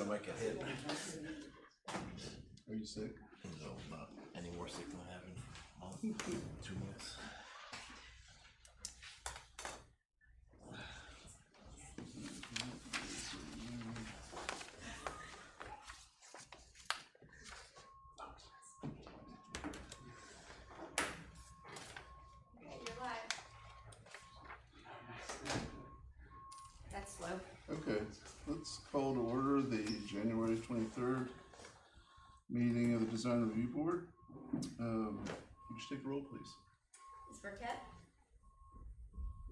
might get hit. Are you sick? No, not any more sick than I have in a month, 2 months. That's slow. Okay, let's call to order the January 23rd meeting of the Design Review Board. Would you take a roll, please? Ms. Burkett?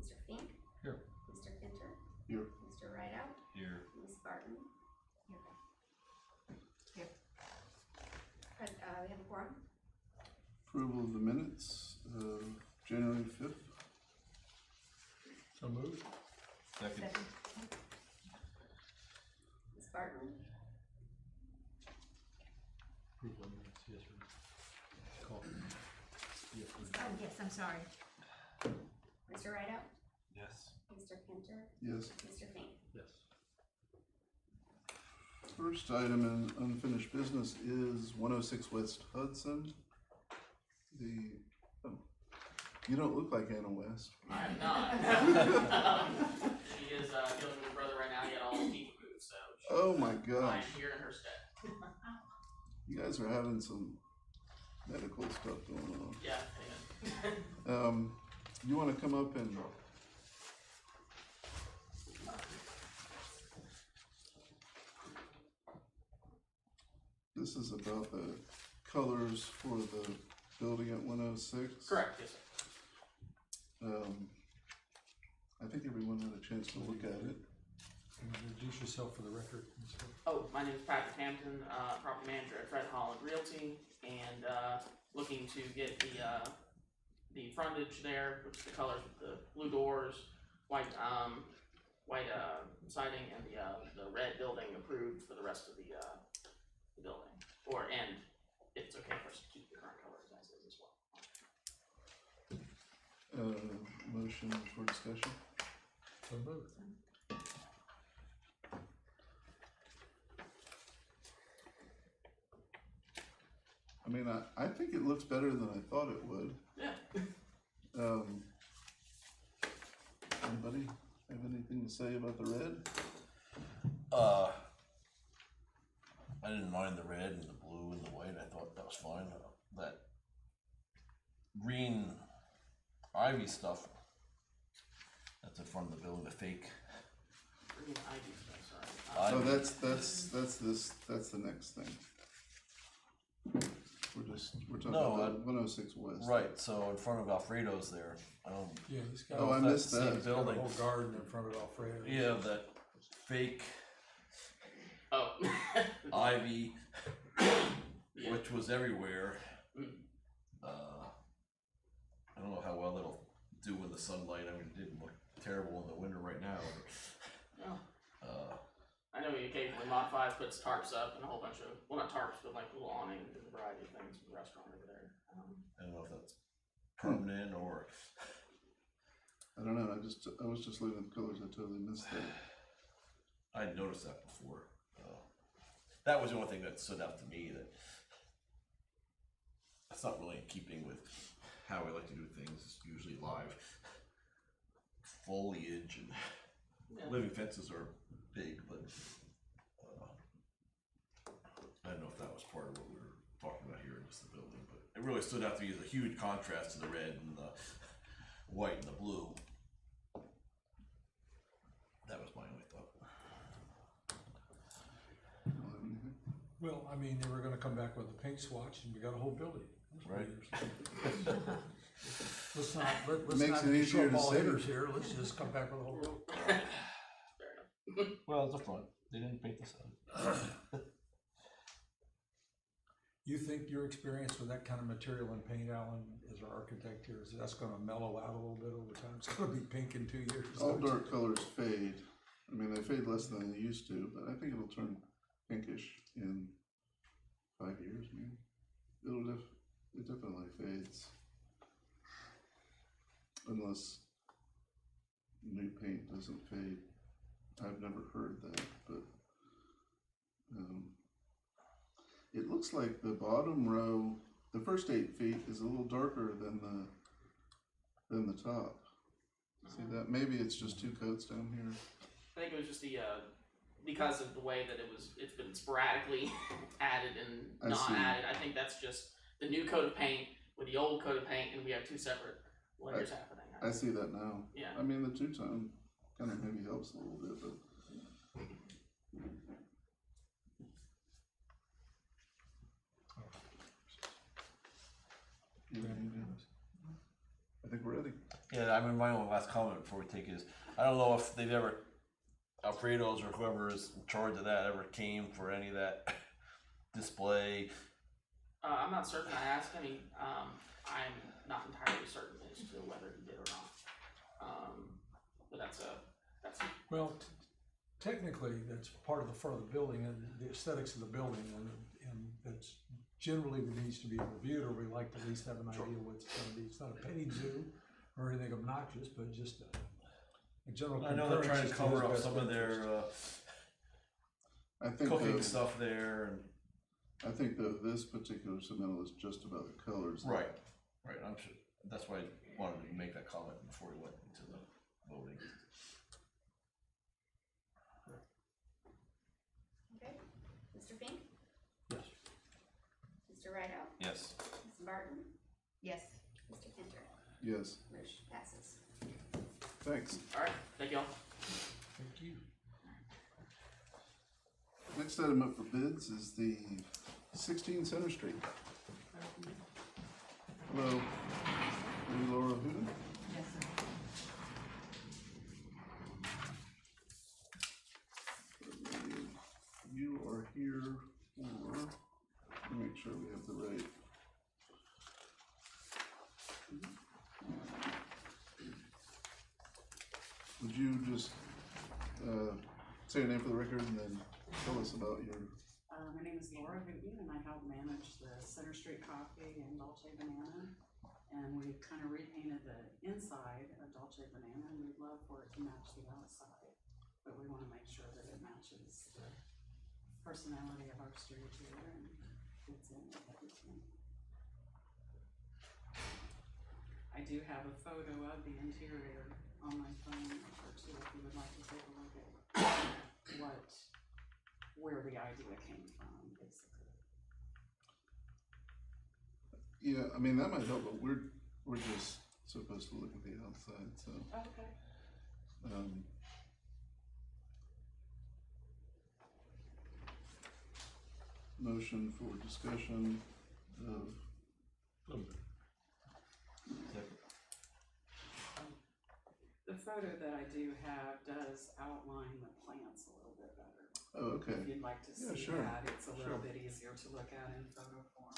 Mr. Fink? Here. Mr. Pinter? Here. Mr. Rideout? Here. Ms. Barton? Here. We have a quorum? Approval of the minutes of January 5th. So moved. Second. Ms. Barton? Approval of minutes, yes, sir. Call. Yes, sir. Oh, yes, I'm sorry. Mr. Rideout? Yes. Mr. Pinter? Yes. Mr. Fink? Yes. First item in unfinished business is 106 West Hudson. You don't look like Anna West. I'm not. She is dealing with her brother right now. He had all his teeth removed, so Oh my I'm gosh. here in her stead. You guys are having some medical stuff going on. Yeah. You want to come up and this is about the colors for the building at 106. Correct. Yes, sir. I think everyone had a chance to look at it. Introduce yourself for the record. Oh, my name is Patrick Hampton, property manager at Fred Holland Realty, and looking to get the frontage there, which is the colors with the blue doors, white siding, and the red building approved for the rest of the building. And it's okay for us to keep the current colors as is as well. Motion for discussion. So moved. I mean, I think it looks better than I thought it would. Yeah. Anybody have anything to say about the red? I didn't mind the red and the blue and the white. I thought that was fine. That green ivy stuff that's in front of the building, the fake. Green ivy, sorry. Oh, ivy. that's the next thing. We're talking No, about 106 West. Right, so in front of Alfredo's there. Yeah, he's got Oh, I if that's missed the same that. a building. whole garden in front of Alfredo. Yeah, that fake Oh. ivy, Yeah. which was everywhere. Mm. I don't know how well it'll do in the sunlight. I mean, it didn't look terrible in the winter right now. Oh. But, I know he occasionally modifies, puts tarps up and a whole bunch of, well, not tarps, but like little awnings and a variety of things for the restaurant over there. I don't know if that's permanent or. I don't know. I was just looking at the colors. I totally missed that. I noticed that before. That was the only thing that stood out to me. That's not really in keeping with how I like to do things. It's usually live foliage and Yeah. living fences are big, but I don't know if that was part of what we were talking about here in just the building. But it really stood out to me as a huge contrast to the red and the white and the blue. That was my only thought. Well, I mean, they were gonna come back with a paint swatch and we got a whole building. Right. Let's not, let's Makes not it be easier to short ball say. hitters here. Let's just come back with a whole building. Fair enough. Well, it's the front. They didn't paint the side. You think your experience with that kind of material and paint, Alan, as our architect here, is that's gonna mellow out a little bit over time? It's gonna be pink in 2 years. All dark colors fade. I mean, they fade less than they used to, but I think it'll turn pinkish in 5 years, maybe. It definitely fades. Unless new paint doesn't fade. I've never heard that, but it looks like the bottom row, the first 8 feet is a little darker than the top. See that? Maybe it's just 2 coats down here. I think it was just the, because of the way that it's been sporadically added and I not see. added, I think that's just the new coat of paint with the old coat of paint, and we have 2 separate layers happening. I see that now. Yeah. I mean, the 2-tone kind of maybe helps a little bit, but. I think we're ready. Yeah, I mean, my only last comment before we take is, I don't know if they've ever, Alfredo's or whoever is in charge of that ever came for any of that display. I'm not certain. I asked him. I'm not entirely certain as to whether he did or not. But that's Well, technically, that's part of the front of the building and the aesthetics of the building, and it's generally needs to be reviewed, or we like to at least have an idea what it's gonna be. It's not a petting zoo or anything obnoxious, but just a general. I know they're trying to cover up some of their I think cooking stuff there, and I think this particular submittal is just about the colors. right. I'm sure that's why I wanted to make that comment before we went into the voting. Okay, Mr. Fink, Yes. Mr. Rideout, Yes. Ms. Barton, Yes. Mr. Kinzer. Yes, Motion passes. thanks. all right. Thank y'all. Thank you. Next item up for bids is the 16 Center Street. Hello, are you Laura Hooten? Yes, sir. You are here for, let me make sure we have the right. Would you just say your name for the record and then tell us about your, My name is Laura Hooten, and I help manage the Center Street Coffee and Dolce Banana. And we've kind of repainted the inside of Dolce Banana, and we'd love for it to match the outside. But we want to make sure that it matches the personality of our street here and fits in with everything. I do have a photo of the interior on my phone or two, if you would like to take a look at where the idea came from, basically. yeah, I mean, that might help, but we're just supposed to look at the outside, so. Okay. Motion for discussion of, The photo that I do have does outline the plants a little bit better. oh, okay. If you'd like to Yeah, see sure, that, it's a little sure. bit easier to look at in photo form.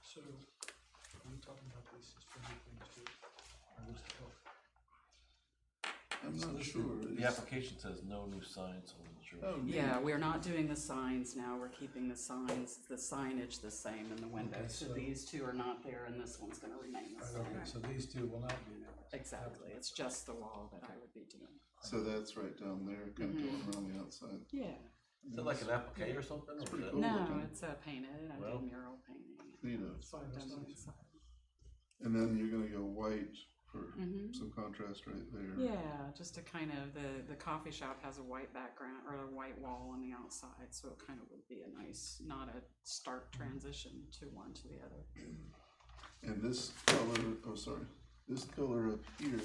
So, are we talking about this as friendly things too? Or just the color? I'm So not this is- sure. The It's- application says no new signs, so I'm not sure. Oh, neat. Yeah, we're not doing the signs now, we're keeping the signage the same in the windows. So so- these two are not there and this one's gonna remain the Right, same. okay, so these two will not be there. Exactly, it's just the wall that I would be doing. So that's right down there, kind of going around the outside. Yeah, Is it like an applique or something? It's or pretty is it- cool. no, looking. it's painted, I Well. did mural painting. Neato. So I've done the inside. And then you're gonna go white for Mhm. some contrast right there. Yeah, just to kind of, the coffee shop has a white background or a white wall on the outside, so it kind of would be a nice, not a stark transition to one to the other. And this color, oh, sorry, this color up here.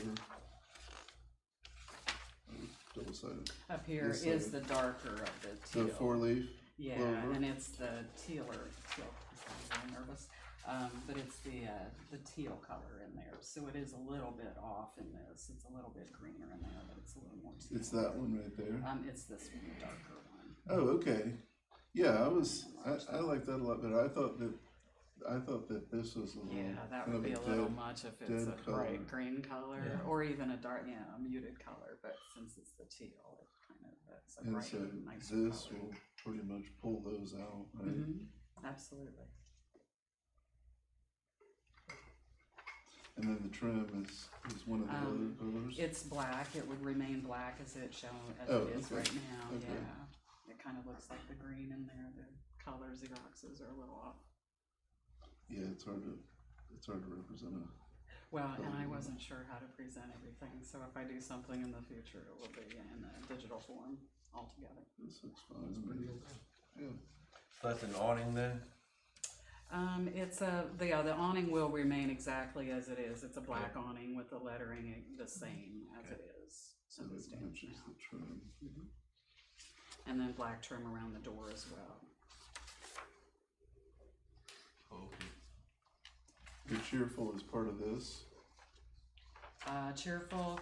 Double sided. Up here This is side. the darker of the The teal. 4-leaf. Yeah, clover. and it's the teal, I'm nervous. But it's the teal color in there, so it is a little bit off in this, it's a little bit greener in there, but it's a little more teal. It's that one right there. It's this one, the darker one. Oh, okay. Yeah, I like that a lot better. I thought that this was a little. Yeah, that kind would of be a little dead- much if it's a dead color. bright green color, Yeah. or even a dark, a muted color, but since it's the teal, it kind of, it's a And bright, so nicer this color. will pretty much pull those out, right? Mhm, absolutely. And then the trim is one of the other colors. It's black, it would remain black as it shown, as Oh, it is okay. right now, Okay. yeah. It kind of looks like the green in there, the color Xeroxes are a little off. Yeah, it's hard to represent a. Well, and I wasn't sure how to present everything, so if I do something in the future, it will be in a digital form altogether. This looks fine. Yeah. So that's an awning then? The awning will remain exactly as it is. It's a black awning with the lettering the same as it is. So as it that stands matches now. the trim. And then black trim around the door as well. Okay. The cheerful is part of this. Cheerful,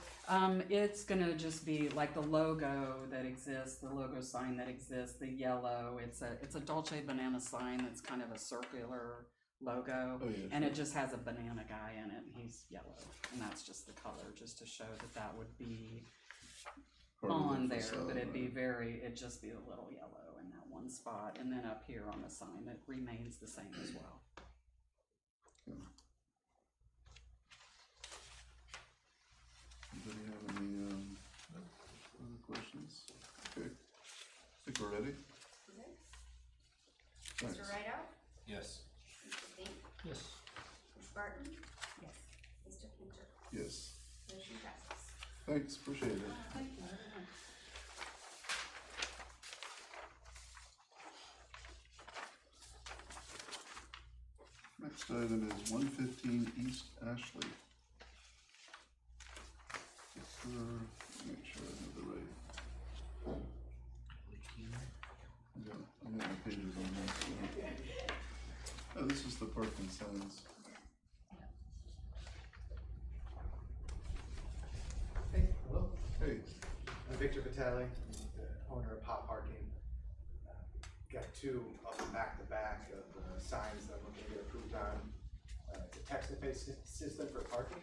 it's gonna just be like the logo that exists, the logo sign that exists, the yellow, it's a Dolce Banana sign that's kind of a circular logo. Oh, yeah, And sure. it just has a banana guy in it, he's yellow, and that's just the color, just to show that would be Part of the on there, facade, but it'd be right. it'd just be a little yellow in that one spot, and then up here on the sign, it remains the same as well. Anybody have any other questions? Okay, I think we're ready. Okay. Thanks. Mr. Rideout? Yes. Mr. Fink? Yes. Ms. Barton? Yes. Mr. Pinter? Yes, Motion passes. thanks, appreciate it. Thank you very much. Next item is 115 East Ashley. Make sure I have the right. I got my pages on this. Oh, this is the parking signs. Hey, hello. Hey, I'm Victor Vitale, the owner of Pop Parking. Got two of them back to back of the signs that I'm looking to get approved on. It's a text-to-face system for parking.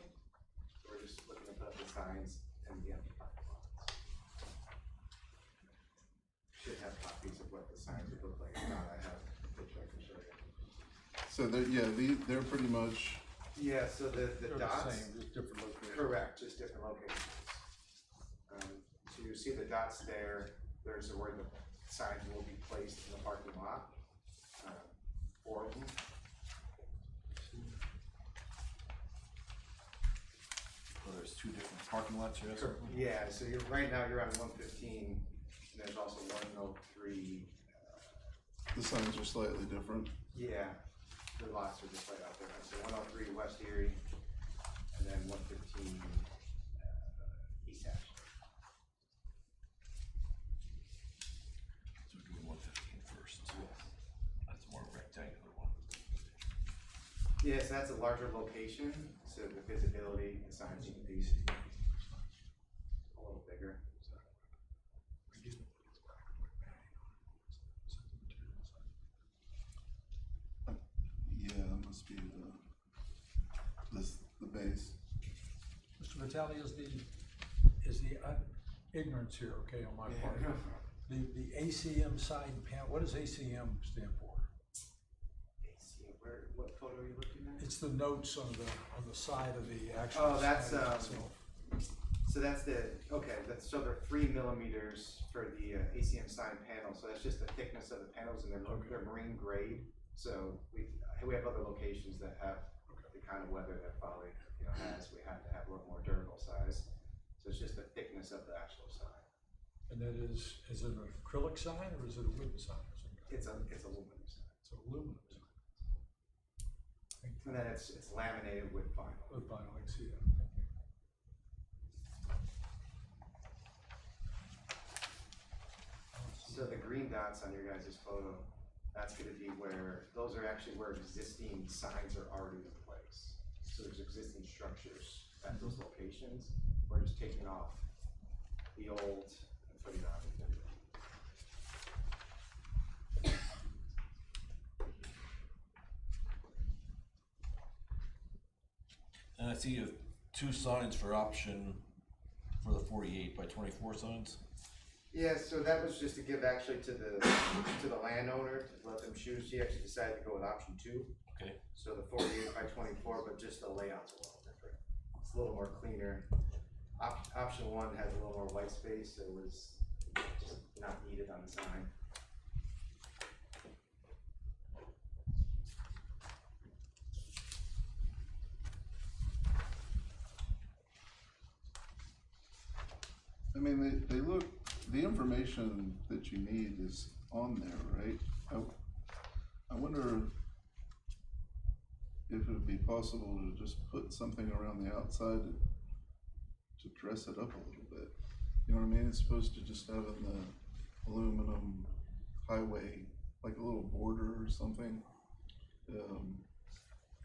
So we're just looking to put up the signs and the empty parking lots. Should have copies of what the signs would look like. If not, I have a picture I can show you. so they're pretty much, Yeah, so the They're dots. the same, just different locations. Correct, just different locations. So you see the dots there, there's where the signs will be placed in the parking lot. Four of them. So there's two different parking lots here. Yeah, so right now you're on 115, and there's also 103. the signs are slightly different. Yeah, the lots are just right out there. So 103 West Erie, and then 115 East Ashley. So we're doing 115 first. That's a more rectangular one. Yes, that's a larger location, so the visibility, the signs need to be a little bigger. Yeah, it must be the base. Mr. Vitale, is the ignorance here, okay, on my part? The ACM side panel, what does ACM stand for? What photo are you looking at? It's the notes on the side of the actual. Oh, that's, sign itself. So that's so they're 3 millimeters for the ACM sign panel, so that's just the thickness of the panels, and they're marine grade. So we have other locations that have the kind of weather that Folly has. We have to have a little more durable size. So it's just the thickness of the actual sign. And that is it an acrylic sign or is it a wooden sign? It's aluminum sign. It's aluminum sign. And then it's laminated with vinyl. With vinyl, I see that. So the green dots on your guys' photo, that's gonna be those are actually where existing signs are already in place. So there's existing structures at those locations. We're just taking off the old and putting on the new. And I see you have two signs for option for the 48 by 24 signs. Yeah, so that was just to give actually to the landowner to let them choose. He actually decided to go with option 2. Okay. So the 48 by 24, but just the layout's a little different. It's a little more cleaner. Option 1 has a little more white space, so it was just not needed on the sign. I mean, they look, the information that you need is on there, right? I wonder if it would be possible to just put something around the outside to dress it up a little bit. You know what I mean? It's supposed to just have in the aluminum highway, like a little border or something.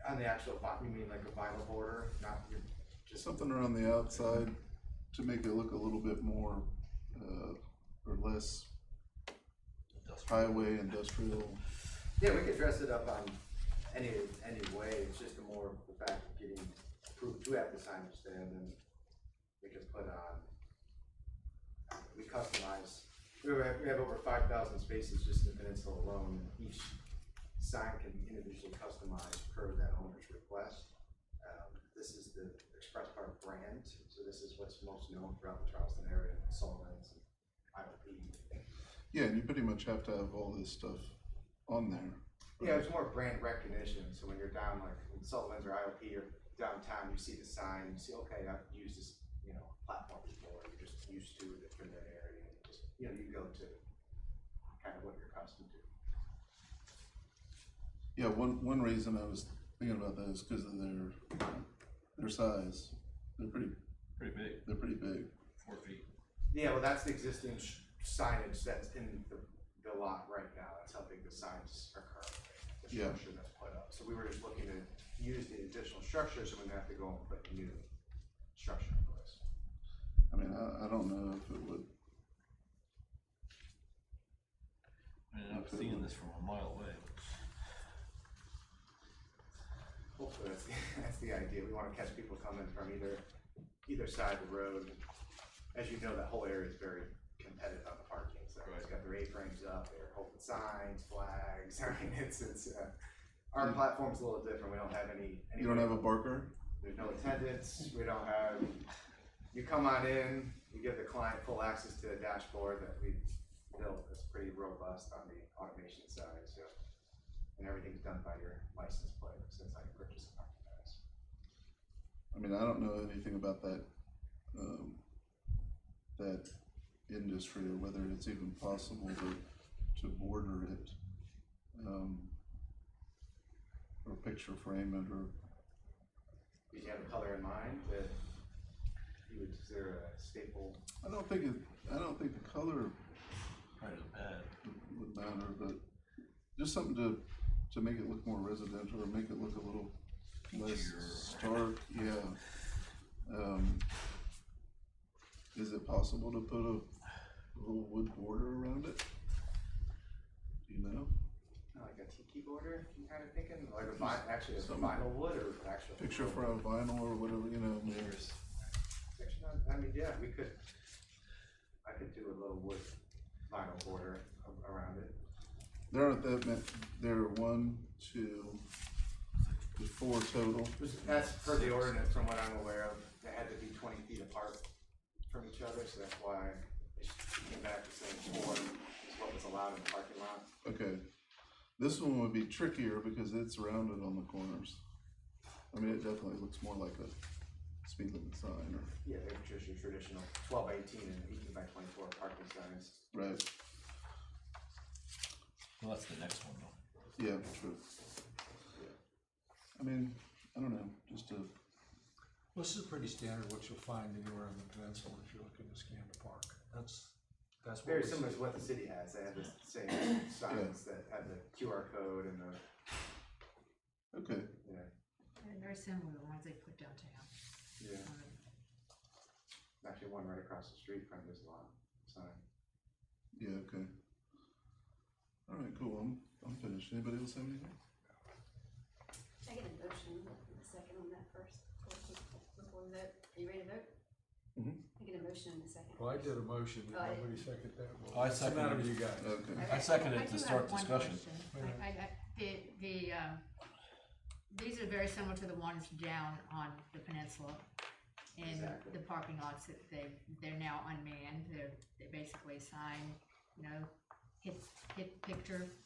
On the actual, you mean like a vinyl border, not your, just. Something around the outside to make it look a little bit more, or less highway industrial. Yeah, we could dress it up on any way, it's just more the fact of getting approved to have the signage there, and then we could put on, we customize, we have over 5,000 spaces just in the peninsula alone, and each sign can be individually customized per that owner's request. This is the Express Park brand, so this is what's most known throughout the Charleston area, Sullivan's and IOP. Yeah, and you pretty much have to have all this stuff on there. Yeah, it's more brand recognition, so when you're down, like in Sullivan's or IOP or downtown, you see the sign, you see, okay, I've used this, platform before, you're just used to it from that area, and just, you go to kind of what you're accustomed to. Yeah, one reason I was thinking about that is because of their size. They're pretty big, They're pretty big. 4 feet. Yeah, well, that's the existing signage that's in the lot right now, that's how big the signs are currently, the Yeah. structure that's put up. So we were just looking to use the additional structure, so we didn't have to go and put new structure in place. I mean, I don't know if it would. I mean, I'm seeing this from a mile away. Hopefully that's the idea. We want to catch people coming from either side of the road. As you know, that whole area is very competitive on the parking. So everyone's got their A-frames up, they're holding signs, flags. I mean, it's our platform's a little different. We don't have any. You don't have a barker? There's no attendance. We don't have. You come on in. You give the client full access to the dashboard that we built. It's pretty robust on the automation side. So. And everything's done by your license plate since I purchased a parking pass. I mean, I don't know anything about that, that industry or whether it's even possible to border it, or picture frame it, or. Did you have a color in mind that you would consider a staple? I don't think the color Right, it's bad. would matter, but just something to make it look more residential or make it look a little less stark, yeah. Is it possible to put a little wood border around it? Do you know? Like a tiki border, you kind of thinking, like a actually a vinyl wood or actual? Picture from vinyl or whatever, I mean, yeah, I could do a little wood vinyl border around it. There aren't that many, there are 1, 2, there's 4 total. That's per the ordinance from what I'm aware of. They had to be 20 feet apart from each other, so that's why they came back to saying 4 is what was allowed in the parking lot. Okay, this one would be trickier because it's rounded on the corners. I mean, it definitely looks more like a speed limit sign, or. Yeah, they're just your traditional 12 by 18 and 18 by 24 parking signs. Right. Well, that's the next one though. Yeah, true. I mean, I don't know, just to. Well, this is pretty standard what you'll find anywhere on the peninsula if you're looking to scan the park. That's what Very we similar see. to what the city has. They have the same signs that have the QR code and the, Okay, yeah. They're very similar to the ones they put downtown. Yeah. Actually, one right across the street from this lot sign. yeah, okay. All right, cool, I'm finished. Anybody else have anything? I get a motion in a second on that first, before we vote. Are you ready to vote? Mhm. I get a motion in a second. Well, I did a motion, did Oh, I nobody second that? Well, I what's the matter with seconded. you guys? Okay, I seconded I it to do have start one discussion. question. These are very similar to the ones down on the peninsula. And Exactly. the parking lots, they're now unmanned, they're basically a sign, hit picture.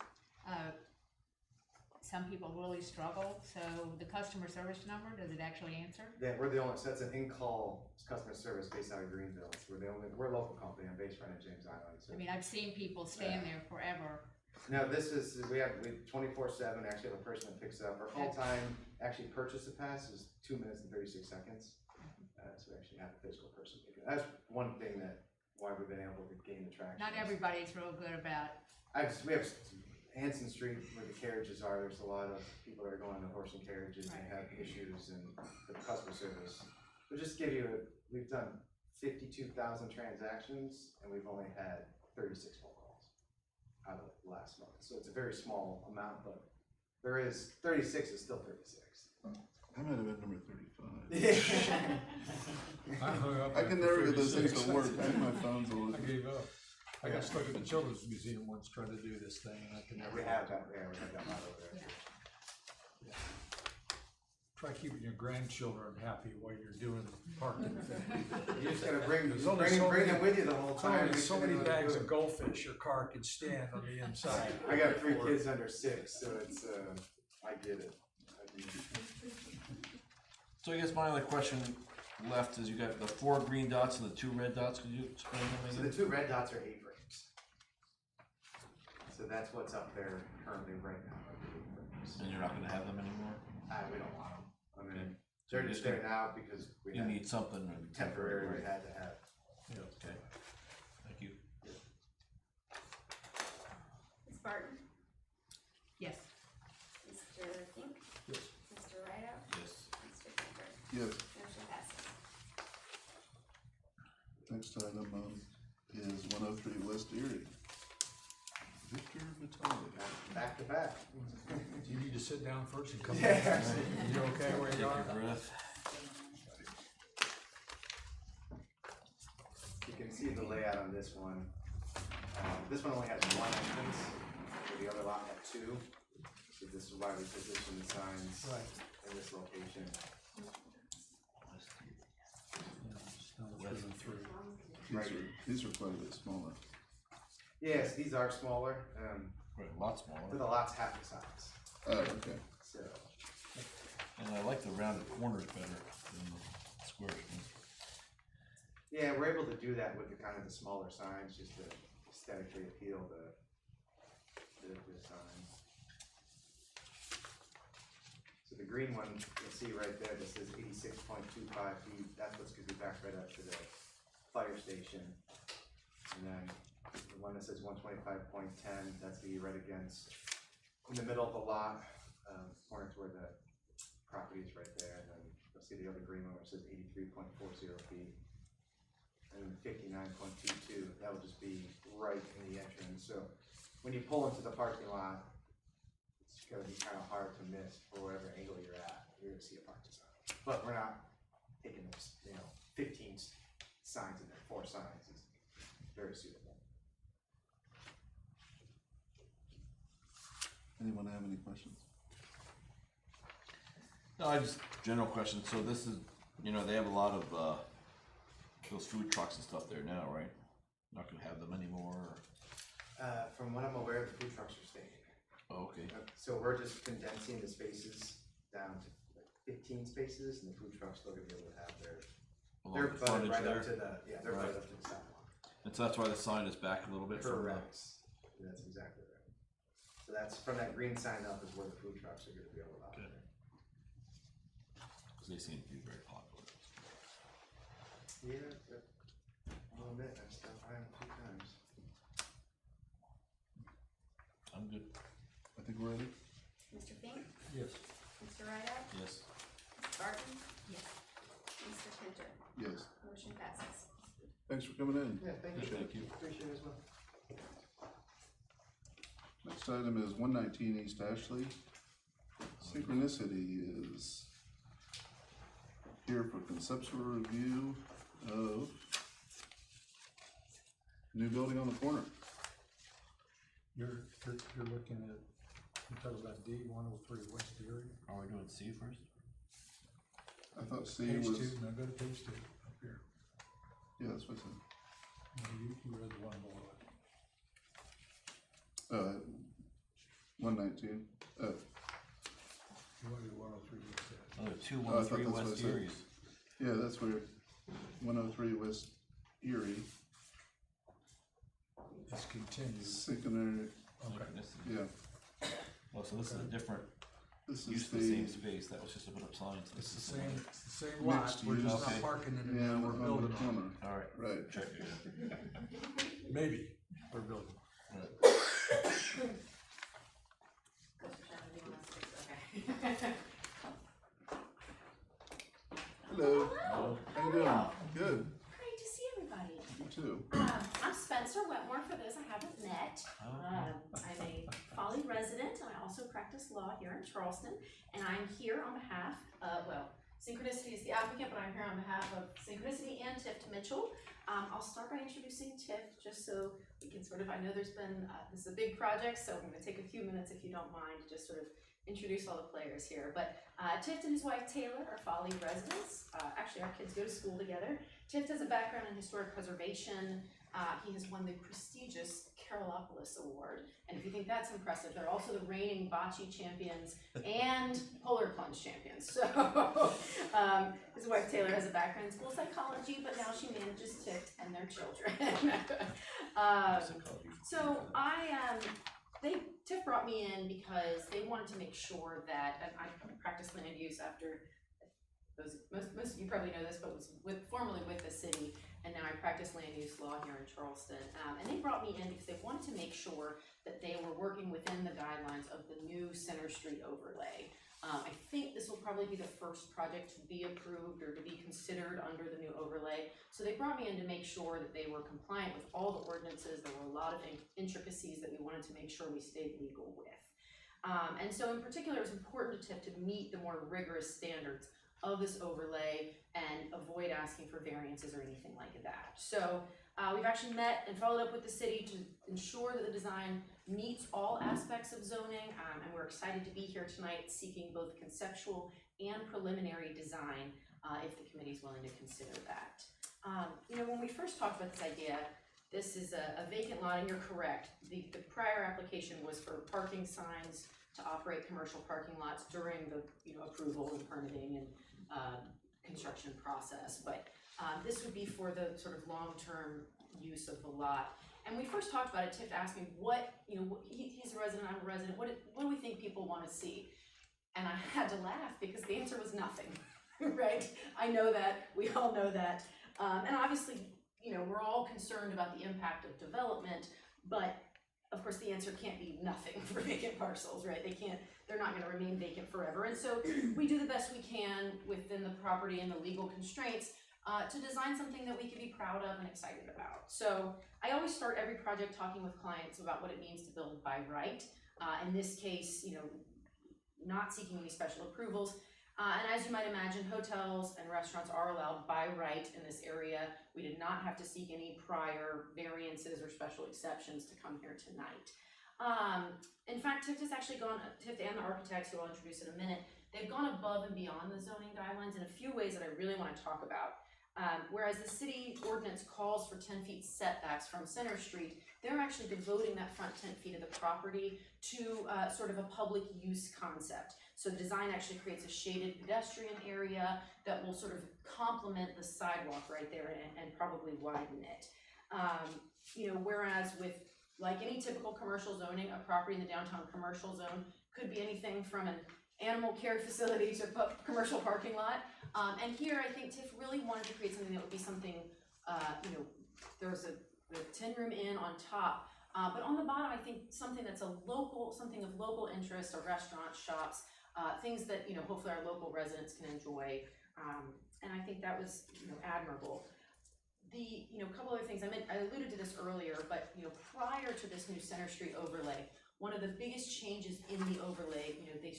So some people really struggle, so the customer service number, does it actually answer? Yeah, we're the only, so that's an in-call customer service based out of Greenville. So we're a local company. I'm based right in James Island. So. I mean, I've seen people stand there forever. No, we 24/7 actually have a person that picks up. Our call time actually purchase a pass is 2 minutes and 36 seconds. So we actually have a physical person pick it. That's one thing why we've been able to gain the traction. Not everybody's real good about. We have Hampton Street where the carriages are. There's a lot of people that are going on horse and carriages and have issues and the customer service. But just to give you, we've done 52,000 transactions and we've only had 36 phone calls out of the last month. So it's a very small amount, but 36 is still 36. I might have been number 35. I hung up I can after never get those things 36. to work. I think my phone's always. I gave up. I got stuck at the Children's Museum once trying to do this thing, and I can never. We have that model over there. Try keeping your grandchildren happy while you're doing the parking thing. You just gotta bring There's only so bring many- them with you the whole time. Only so many bags of goldfish your car can stand on the inside. I got 3 kids under 6, so it's I get it. So I guess my only question left is you got the 4 green dots and the 2 red dots. Could you explain them So again? the 2 red dots are A-frames. So that's what's up there currently right now. And you're not gonna have them anymore? We don't want them. I mean, they're just there now because we You had need something temporary we right? had to have. Yeah, okay. Thank you. Ms. Barton, Yes. Mr. Fink, Yes. Mr. Rideout, Yes. Mr. Cantor. Yes. Motion passes. Next item is 103 West Erie. Victor Vitale. Back to back. Do you need to sit down first and come Yeah. back? You okay where Take you your are? breath. You can see the layout on this one. This one only has 1 entrance, where the other lot had 2. So this is why we position the signs Right. in this location. These are quite a bit smaller. Yes, these are smaller, Right, a lot but smaller. the lot's half the size. Oh, okay. So, And I like the rounded corners better than the square ones. yeah, we're able to do that with the kind of the smaller signs, just to aesthetically appeal the sign. So the green one, you'll see right there, that says 86.25 feet, that's what's gonna be back right up to the fire station. And then the one that says 125.10, that's gonna be right against, in the middle of the lot, corner to where the property is right there, and then you'll see the other green one, which says 83.40 feet. And 59.22, that will just be right in the entrance, so when you pull into the parking lot, it's gonna be kinda hard to miss for whatever angle you're at, you're gonna see a parking sign. But we're not taking those, 15 signs in there, 4 signs is very suitable. Anyone have any questions? No, I just, general question, so this is, they have a lot of, those food trucks and stuff there now, right? Not gonna have them anymore, or? From what I'm aware, the food trucks are staying. Oh, okay. So we're just condensing the spaces down to like 15 spaces, and the food trucks still gonna be able to have Along they're the butted frontage right there? up to the, they're Right. right up to the sidewalk. And so that's why the sign is back a little bit from the, Correct. That's exactly right. So that's, from that green sign up is where the food trucks are gonna be able to Good. operate. cause they seem to be very popular. Yeah, but I'll admit, I've stopped by them a few times. I'm good. I think we're ready. Mr. Fink, Yes. Mr. Rideout, Yes. Ms. Barton, Yes. Mr. Cantor. Yes. Motion passes. Thanks for coming in. Yeah, thank you. Thank you. Appreciate it as well. Next item is 119 East Ashley. Synchronicity is here for conceptual review of new building on the corner. You're looking at, you're talking about D 103 West Erie. Are we doing C first? I thought C Page was, 2, now go to page 2, up here. yeah, that's what I said. No, you read the one below it. 119, What do 103 East say? Oh, two Oh, I one thought three that's what West it said. Erie's. Yeah, that's where 103 West Erie, It's continued. secondary, yeah, Well, so this is a different this use is of the same the, space, that was just to put up signs. It's the This is same lot, Mixed we're just use. not parking in it yeah, now, on we're building the on corner, the- Alright, right. check. it. Maybe, we're building. Okay. Hello, Oh, how you doing? Good, Great to see everybody. you too. I'm Spencer Wetmore, for those I haven't met. I'm a Folly resident, and I also practice law here in Charleston. And I'm here on behalf of, well, Synchronicity is the applicant, but I'm here on behalf of Synchronicity and Tiff Mitchell. I'll start by introducing Tiff, just so we can sort of, I know there's been, this is a big project, so I'm gonna take a few minutes, if you don't mind, to just sort of introduce all the players here. But Tiff and his wife Taylor are Folly residents. Actually, our kids go to school together. Tiff has a background in historic preservation. He has won the prestigious Carolopolis Award. And if you think that's impressive, they're also the reigning bocce champions and polar plunge champions. So his wife Taylor has a background in school psychology, but now she manages Tiff and their children. So Tiff brought me in because they wanted to make sure that, and I practiced land use after, most of you probably know this, but was formerly with the city, and now I practice land use law here in Charleston. And they brought me in because they wanted to make sure that they were working within the guidelines of the new Center Street overlay. I think this will probably be the first project to be approved or to be considered under the new overlay. So they brought me in to make sure that they were compliant with all the ordinances. There were a lot of intricacies that we wanted to make sure we stayed legal with. And so in particular, it was important to Tiff to meet the more rigorous standards of this overlay and avoid asking for variances or anything like that. So we've actually met and followed up with the city to ensure that the design meets all aspects of zoning, and we're excited to be here tonight seeking both conceptual and preliminary design if the committee's willing to consider that. You know, when we first talked about this idea, this is a vacant lot, and you're correct. The prior application was for parking signs to operate commercial parking lots during the approval and permitting and construction process, but this would be for the sort of long-term use of the lot. And we first talked about it, Tiff asked me he's a resident, I'm a resident, what do we think people want to see? And I had to laugh because the answer was nothing, right? I know that, we all know that. And obviously, we're all concerned about the impact of development, but of course the answer can't be nothing for vacant parcels, right? They're not gonna remain vacant forever. And so we do the best we can within the property and the legal constraints to design something that we can be proud of and excited about. So I always start every project talking with clients about what it means to build by right. In this case, not seeking any special approvals. And as you might imagine, hotels and restaurants are allowed by right in this area. We did not have to seek any prior variances or special exceptions to come here tonight. In fact, Tiff has actually Tiff and the architects, who I'll introduce in a minute, they've gone above and beyond the zoning guidelines in a few ways that I really want to talk about. Whereas the city ordinance calls for 10 feet setbacks from Center Street, they're actually devoting that front 10 feet of the property to sort of a public use concept. So the design actually creates a shaded pedestrian area that will sort of complement the sidewalk right there and probably widen it. Whereas with like any typical commercial zoning, a property in the downtown commercial zone could be anything from an animal care facility to a commercial parking lot. And here I think Tiff really wanted to create something that would be something, there was the Tin Room Inn on top, but on the bottom I think something that's something of local interest, a restaurant, shops, things that hopefully our local residents can enjoy, and I think that was admirable. The couple other things I alluded to this earlier, but prior to this new Center Street overlay, one of the biggest changes in the overlay, they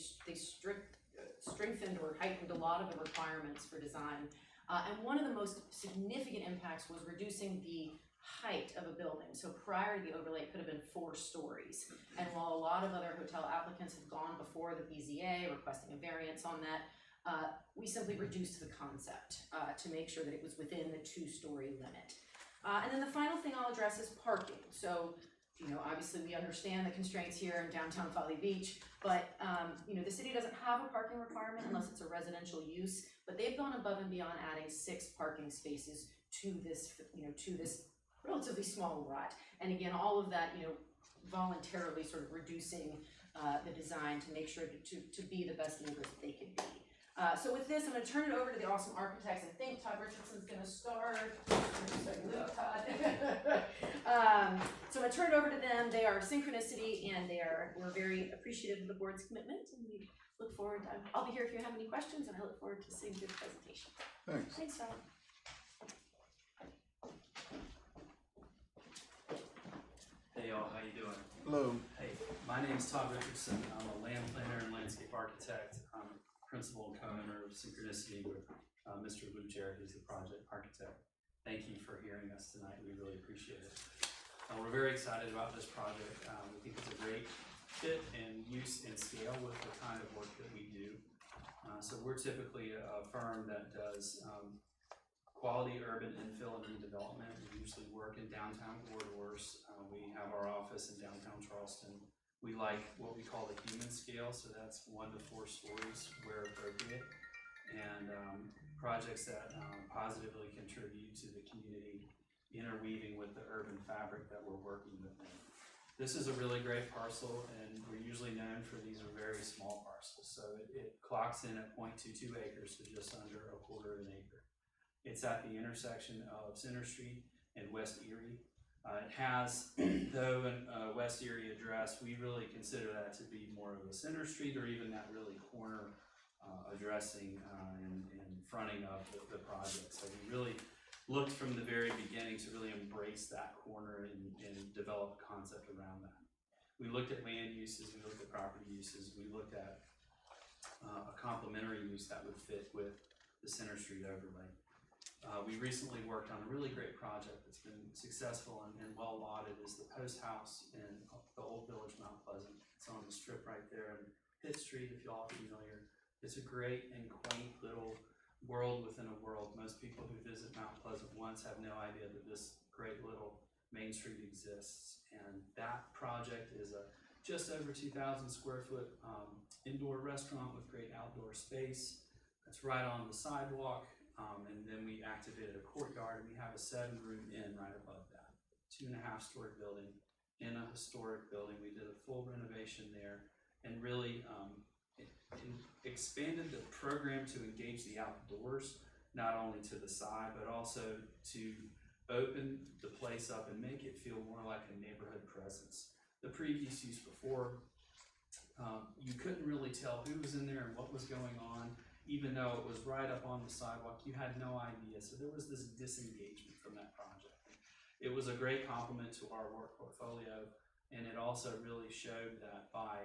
strengthened or heightened a lot of the requirements for design, and one of the most significant impacts was reducing the height of a building. So prior to the overlay, it could have been 4 stories. And while a lot of other hotel applicants have gone before the BZA requesting a variance on that, we simply reduced the concept to make sure that it was within the 2-story limit. And then the final thing I'll address is parking. So you know, obviously we understand the constraints here in downtown Folly Beach, but, you know, the city doesn't have a parking requirement unless it's a residential use, but they've gone above and beyond adding 6 parking spaces to this, you know, to this relatively small lot. And again, all of that, you know, voluntarily sort of reducing the design to make sure to be the best neighbors that they could be. So with this, I'm gonna turn it over to the awesome architects. I think Todd Richardson's gonna start. So I'm gonna turn it over to them. They are Synchronicity, and we're very appreciative of the board's commitment, and we look forward to, I'll be here if you have any questions, and I look forward to seeing your presentation. Thanks. Thanks, Todd. Hey y'all, how you doing? Hello. Hey, my name is Todd Richardson. I'm a land planner and landscape architect. I'm principal and co-owner of Synchronicity with Mr. Lou Jarrett, who's the project architect. Thank you for hearing us tonight. We really appreciate it. We're very excited about this project. We think it's a great fit and use and scale with the kind of work that we do. So we're typically a firm that does quality urban infill and redevelopment. We usually work in downtown corridors. We have our office in downtown Charleston. We like what we call the human scale, so that's 1 to 4 stories where appropriate, and projects that positively contribute to the community, interweaving with the urban fabric that we're working within. This is a really great parcel, and we're usually known for these are very small parcels, so it clocks in at 0.22 acres, so just under 1/4 acre. It's at the intersection of Center Street and West Erie. It has, though, a West Erie address, we really consider that to be more of a Center Street or even that really corner addressing and fronting of the project. So we really looked from the very beginning to really embrace that corner and develop a concept around that. We looked at land uses, we looked at property uses, we looked at a complementary use that would fit with the Center Street overlay. We recently worked on a really great project that's been successful and well lauded, is the Post House in the Old Village, Mount Pleasant. It's on the strip right there in Pitt Street, if y'all are familiar. It's a great and quaint little world within a world. Most people who visit Mount Pleasant once have no idea that this great little main street exists. And that project is a just over 2,000 square foot indoor restaurant with great outdoor space. It's right on the sidewalk. And then we activated a courtyard, and we have a 7-room inn right above that. 2.5-story building in a historic building. We did a full renovation there and really expanded the program to engage the outdoors, not only to the side, but also to open the place up and make it feel more like a neighborhood presence. The previous use before, you couldn't really tell who was in there and what was going on. Even though it was right up on the sidewalk, you had no idea. So there was this disengagement from that project. It was a great compliment to our work portfolio, and it also really showed that by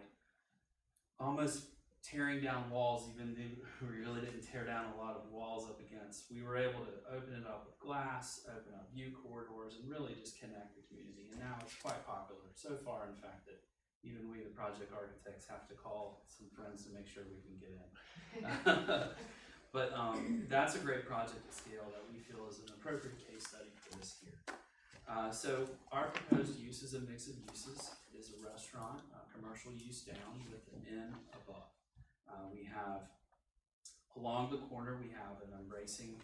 almost tearing down walls, even though we really didn't tear down a lot of walls up against, we were able to open it up with glass, open up view corridors, and really just connect the community. And now it's quite popular. So far, in fact, that even we, the project architects, have to call some friends to make sure we can get in. But that's a great project to scale that we feel is an appropriate case study for this here. So our proposed use is a mix of uses. It is a restaurant, commercial use down with an inn above. We have, along the corner, we have an embracing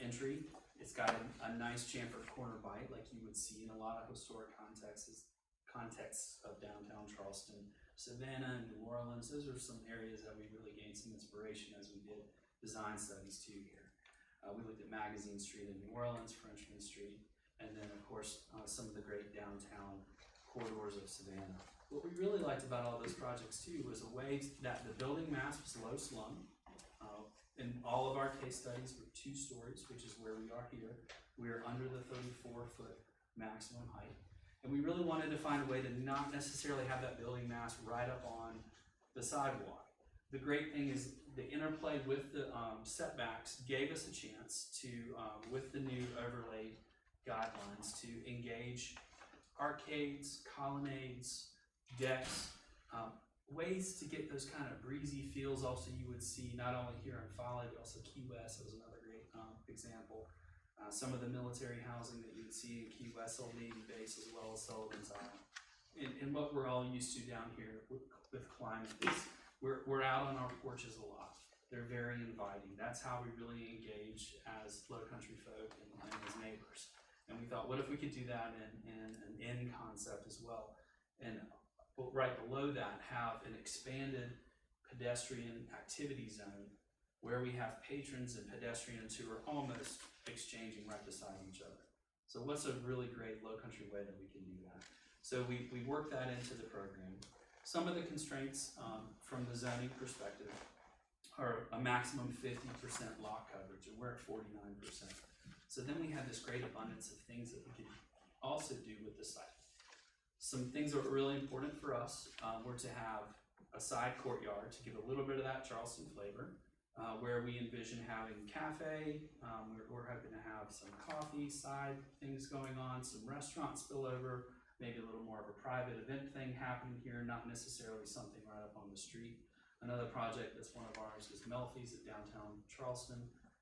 entry. It's got a nice chamfered corner bite like you would see in a lot of historic contexts of downtown Charleston, Savannah, and New Orleans. Those are some areas that we really gained some inspiration as we did design studies too here. We looked at Magazine Street in New Orleans, Frenchman Street, and then of course some of the great downtown corridors of Savannah. What we really liked about all those projects too was a way that the building mass was low slung. In all of our case studies were 2 stories, which is where we are here. We are under the 34-foot maximum height. And we really wanted to find a way to not necessarily have that building mass right up on the sidewalk. The great thing is the interplay with the setbacks gave us a chance to, with the new overlay guidelines, to engage arcades, colonnades, decks, ways to get those kind of breezy feels also you would see not only here in Folly, but also Key West was another great example. Some of the military housing that you would see in Key West, Old Navy Base, as well as Sullivan's Island. and what we're all used to down here with climate is we're out on our porches a lot. They're very inviting. That's how we really engage as low country folk and as neighbors. And we thought, what if we could do that in an end concept as well? And right below that, have an expanded pedestrian activity zone where we have patrons and pedestrians who are almost exchanging right beside each other. So what's a really great low country way that we can do that? So we work that into the program. Some of the constraints from the zoning perspective are a maximum 50% lot coverage, and we're at 49%. So then we had this great abundance of things that we could also do with the site. Some things that were really important for us were to have a side courtyard to give a little bit of that Charleston flavor, where we envision having cafe, we're hoping to have some coffee side things going on, some restaurant spillover, maybe a little more of a private event thing happening here, not necessarily something right up on the street. Another project that's one of ours is Melfi's at downtown Charleston.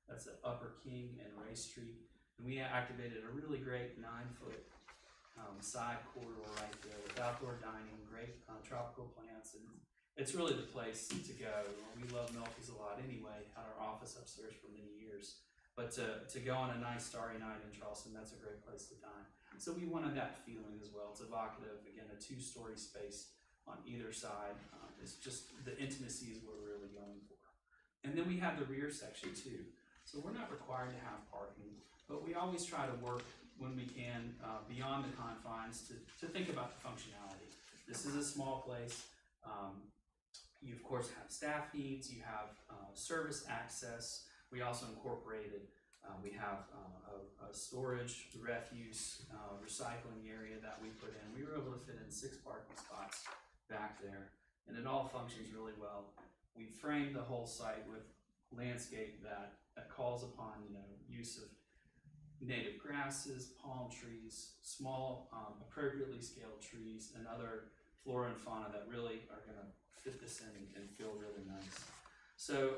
That's at Upper King and Ray Street. And we activated a really great 9-foot side corridor right there with outdoor dining, great tropical plants, and it's really the place to go. We love Melfi's a lot anyway, had our office upstairs for many years. But to go on a nice starry night in Charleston, that's a great place to dine. So we wanted that feeling as well. It's evocative, again, a 2-story space on either side. It's just the intimacy is what we're really going for. And then we have the rear section too. So we're not required to have parking, but we always try to work when we can beyond the confines to think about the functionality. This is a small place. You of course have staff needs, you have service access. We also incorporated, we have a storage, refuse, recycling area that we put in. We were able to fit in 6 parking spots back there, and it all functions really well. We framed the whole site with landscape that calls upon, use of native grasses, palm trees, small, appropriately scaled trees, and other flora and fauna that really are going to fit this in and feel really nice. So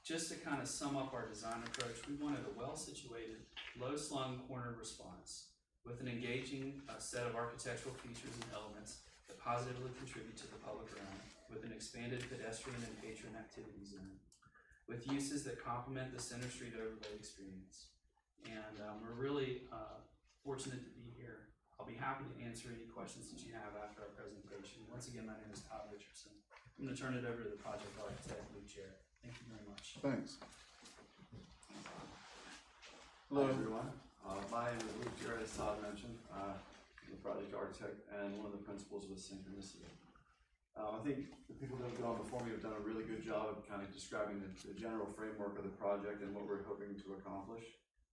just to kind of sum up our design approach, we wanted a well-situated, low-slung corner response with an engaging set of architectural features and elements that positively contribute to the public realm, with an expanded pedestrian and patron activity zone, with uses that complement the Center Street overlay experience. And we're really fortunate to be here. I'll be happy to answer any questions that you have after our presentation. Once again, my name is Todd Richardson. I'm going to turn it over to the project architect, Luke Jarrett. Thank you very much. Thanks. Hello, everyone. My name is Luke Jarrett, as Todd mentioned. I'm the project architect and one of the principals with Synchronicity. I think the people that have gone before me have done a really good job of kind of describing the general framework of the project and what we're hoping to accomplish.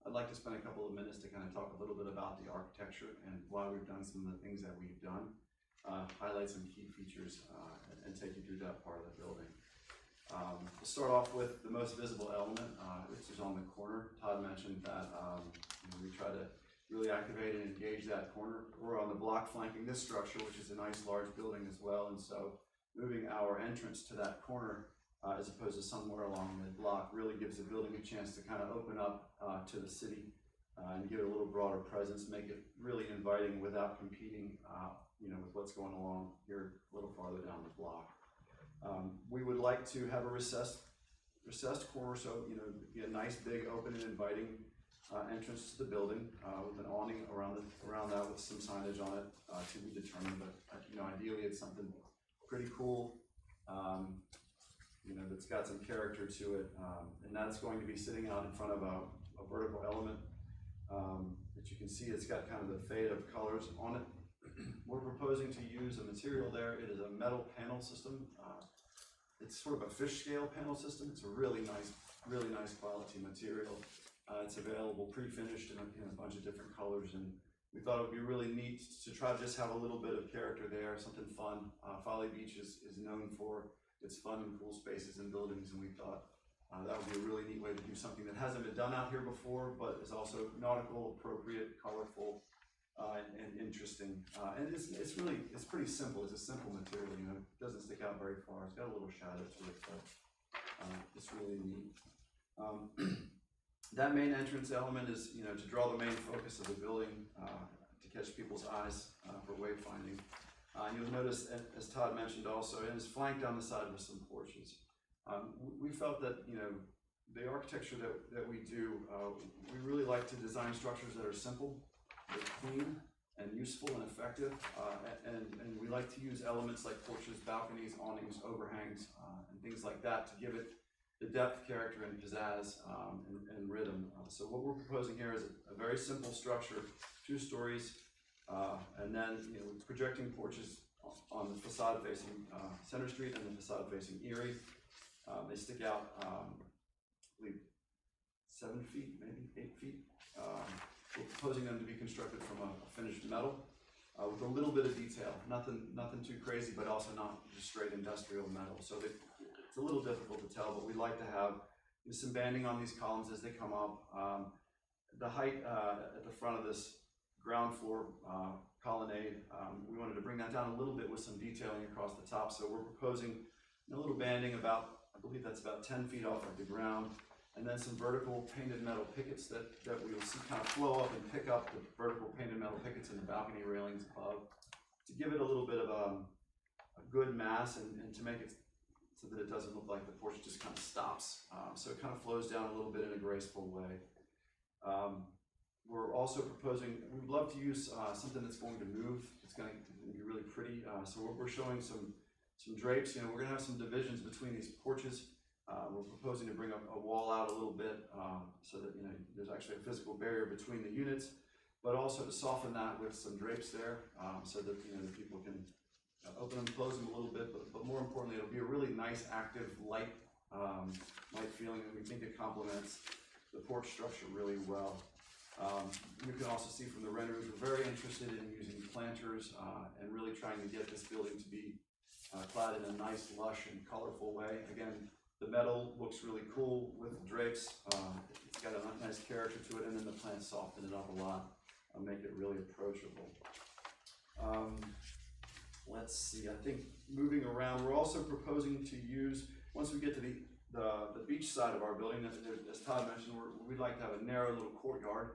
I'd like to spend a couple of minutes to kind of talk a little bit about the architecture and why we've done some of the things that we've done, highlight some key features, and take you through that part of the building. To start off with the most visible element, which is on the corner. Todd mentioned that we try to really activate and engage that corner. We're on the block flanking this structure, which is a nice large building as well, and so moving our entrance to that corner as opposed to somewhere along the block really gives the building a chance to kind of open up to the city and give it a little broader presence, make it really inviting without competing with what's going along here a little farther down the block. We would like to have a recessed corner, so be a nice big open and inviting entrance to the building with an awning around that with some signage on it to be determined, but ideally it's something pretty cool, that's got some character to it, and that's going to be sitting out in front of a vertical element that you can see. It's got kind of the fade of colors on it. We're proposing to use a material there. It is a metal panel system. It's sort of a fish scale panel system. It's a really nice quality material. It's available pre-finished in a bunch of different colors, and we thought it would be really neat to try to just have a little bit of character there, something fun. Folly Beach is known for its fun and cool spaces and buildings, and we thought that would be a really neat way to do something that hasn't been done out here before, but is also nautical, appropriate, colorful, and interesting. And it's pretty simple. It's a simple material. It doesn't stick out very far. It's got a little shadow to it, but it's really neat. That main entrance element is, to draw the main focus of the building, to catch people's eyes for wayfinding. You'll notice, as Todd mentioned also, it is flanked down the side with some porches. We felt that, you know, the architecture that we do, we really like to design structures that are simple, they're clean and useful and effective, and we like to use elements like porches, balconies, awnings, overhangs, and things like that to give it the depth, character, and pizzazz and rhythm. So what we're proposing here is a very simple structure, 2 stories, and then, you know, projecting porches on the facade facing Center Street and the facade facing Erie. They stick out, I believe, 7 feet, maybe 8 feet. We're proposing them to be constructed from a finished metal with a little bit of detail, nothing too crazy, but also not just straight industrial metal. So it's a little difficult to tell, but we like to have some banding on these columns as they come up. The height at the front of this ground floor colonnade, we wanted to bring that down a little bit with some detailing across the top. So we're proposing a little banding about, I believe that's about 10 feet off of the ground, and then some vertical painted metal pickets that we will see kind of flow up and pick up the vertical painted metal pickets in the balcony railings above to give it a little bit of a good mass and to make it so that it doesn't look like the porch just kind of stops. So it kind of flows down a little bit in a graceful way. We're also proposing, we'd love to use something that's going to move. It's going to be really pretty. So we're showing some drapes. You know, we're going to have some divisions between these porches. We're proposing to bring a wall out a little bit so that, you know, there's actually a physical barrier between the units, but also to soften that with some drapes there so that, you know, the people can open them, close them a little bit, but more importantly, it'll be a really nice, active, light feeling, and we think it complements the porch structure really well. You can also see from the renderings, we're very interested in using planters and really trying to get this building to be clad in a nice, lush, and colorful way. Again, the metal looks really cool with the drapes. It's got a nice character to it, and then the plants soften it up a lot, make it really approachable. Let's see, I think moving around, we're also proposing to use, once we get to the beach side of our building, as Todd mentioned, we'd like to have a narrow little courtyard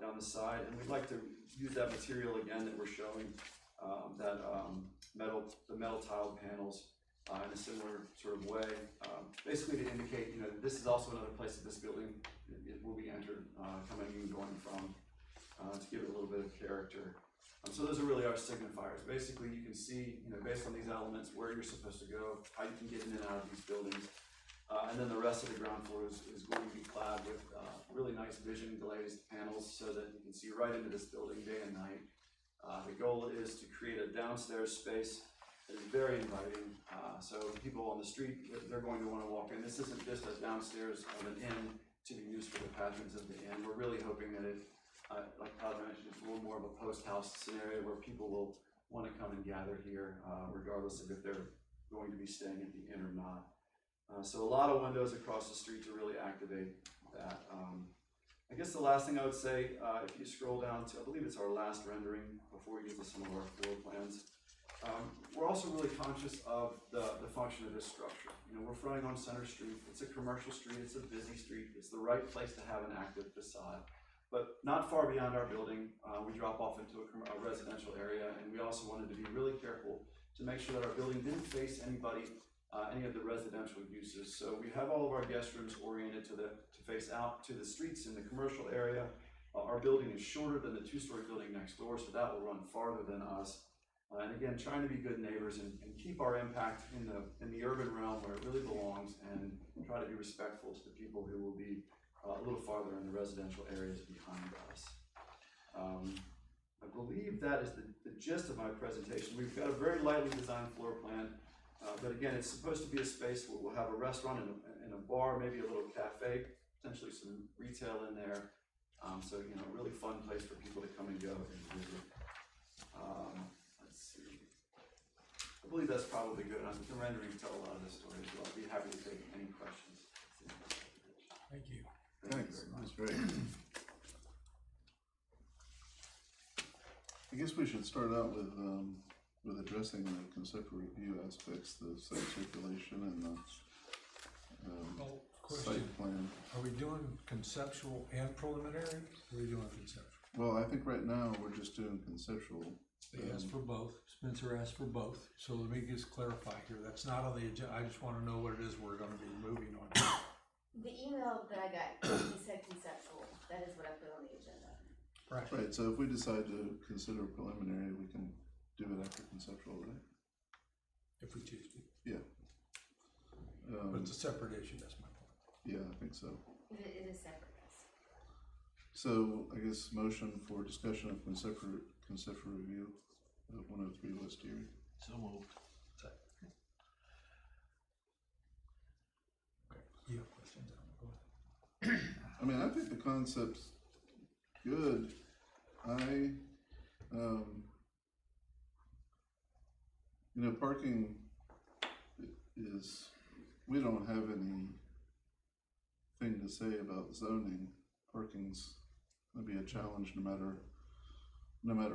down the side, and we'd like to use that material again that we're showing, the metal tiled panels in a similar sort of way, basically to indicate, you know, this is also another place that this building will be entered, coming and going from, to give it a little bit of character. So those are really our signifiers. Basically, you can see, you know, based on these elements, where you're supposed to go, how you can get in and out of these buildings. And then the rest of the ground floor is going to be clad with really nice vision glazed panels so that you can see right into this building day and night. The goal is to create a downstairs space that is very inviting. So people on the street, they're going to want to walk in. This isn't just a downstairs of an inn to be used for the patrons of the inn. We're really hoping that it, like Todd mentioned, it's a little more of a post-house scenario where people will want to come and gather here, regardless of if they're going to be staying at the inn or not. So a lot of windows across the street to really activate that. I guess the last thing I would say, if you scroll down to, I believe it's our last rendering before we get to some of our floor plans. We're also really conscious of the function of this structure. You know, we're fronting on Center Street. It's a commercial street. It's a busy street. It's the right place to have an active facade. But not far beyond our building, we drop off into a residential area, and we also wanted to be really careful to make sure that our building didn't face anybody, any of the residential uses. So we have all of our guest rooms oriented to face out to the streets in the commercial area. Our building is shorter than the 2-story building next door, so that will run farther than us. And again, trying to be good neighbors and keep our impact in the urban realm where it really belongs, and try to be respectful to the people who will be a little farther in the residential areas behind us. I believe that is the gist of my presentation. We've got a very lightly designed floor plan, but again, it's supposed to be a space where we'll have a restaurant and a bar, maybe a little cafe, potentially some retail in there. So, you know, a really fun place for people to come and go and visit. Let's see. I believe that's probably good. I think the renderings tell a lot of the story as well. I'd be happy to take any questions. Thank you. Thanks, that's great. I guess we should start out with addressing the conceptual review aspects, the site circulation and the Question, site plan. are we doing conceptual and preliminary? Or are we doing conceptual? Well, I think right now we're just doing conceptual. They asked for both, Spencer asked for both, so let me just clarify here, that's not on the agenda, I just wanna know what it is we're gonna be moving on. The email that I got, he said conceptual, that is what I put on the agenda. Right. Right, so if we decide to consider preliminary, we can do it after conceptual, right? If we choose to, Yeah. but it's a separate issue, that's my point. Yeah, I think so. It is separate, yes. So I guess motion for discussion of conceptual review of 103 West Erie. So moved. Okay, you have questions, go ahead. I mean, I think the concept's good. You know, parking is, we don't have anything to say about zoning. Parking's gonna be a challenge no matter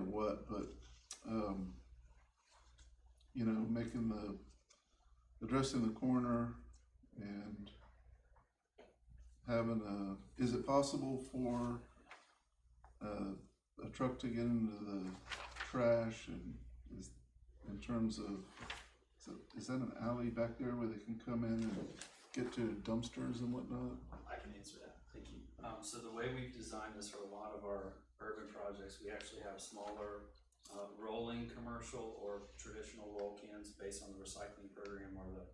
what, but, you know, addressing the corner and having is it possible for a truck to get into the trash, and in terms of, is that an alley back there where they can come in and get to dumpsters and whatnot? I can answer that, thank you. So the way we've designed this for a lot of our urban projects, we actually have smaller rolling commercial or traditional roll cans based on the recycling program or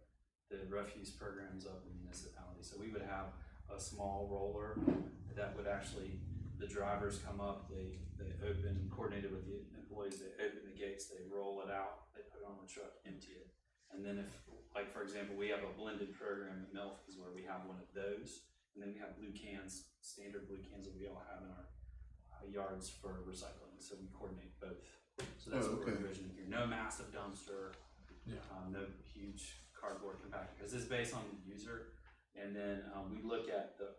the refuse programs of the municipality. So we would have a small roller that would actually, the drivers come up, they open, coordinated with the employees, they open the gates, they roll it out, they put it on the truck, empty it. And then if, like for example, we have a blended program at Melf is where we have one of those, and then we have blue cans, standard blue cans that we all have in our yards for recycling, so we coordinate both. So that's what we're envisioning here, no massive dumpster, no huge cardboard compactor, because it's based on the user. And then we look at the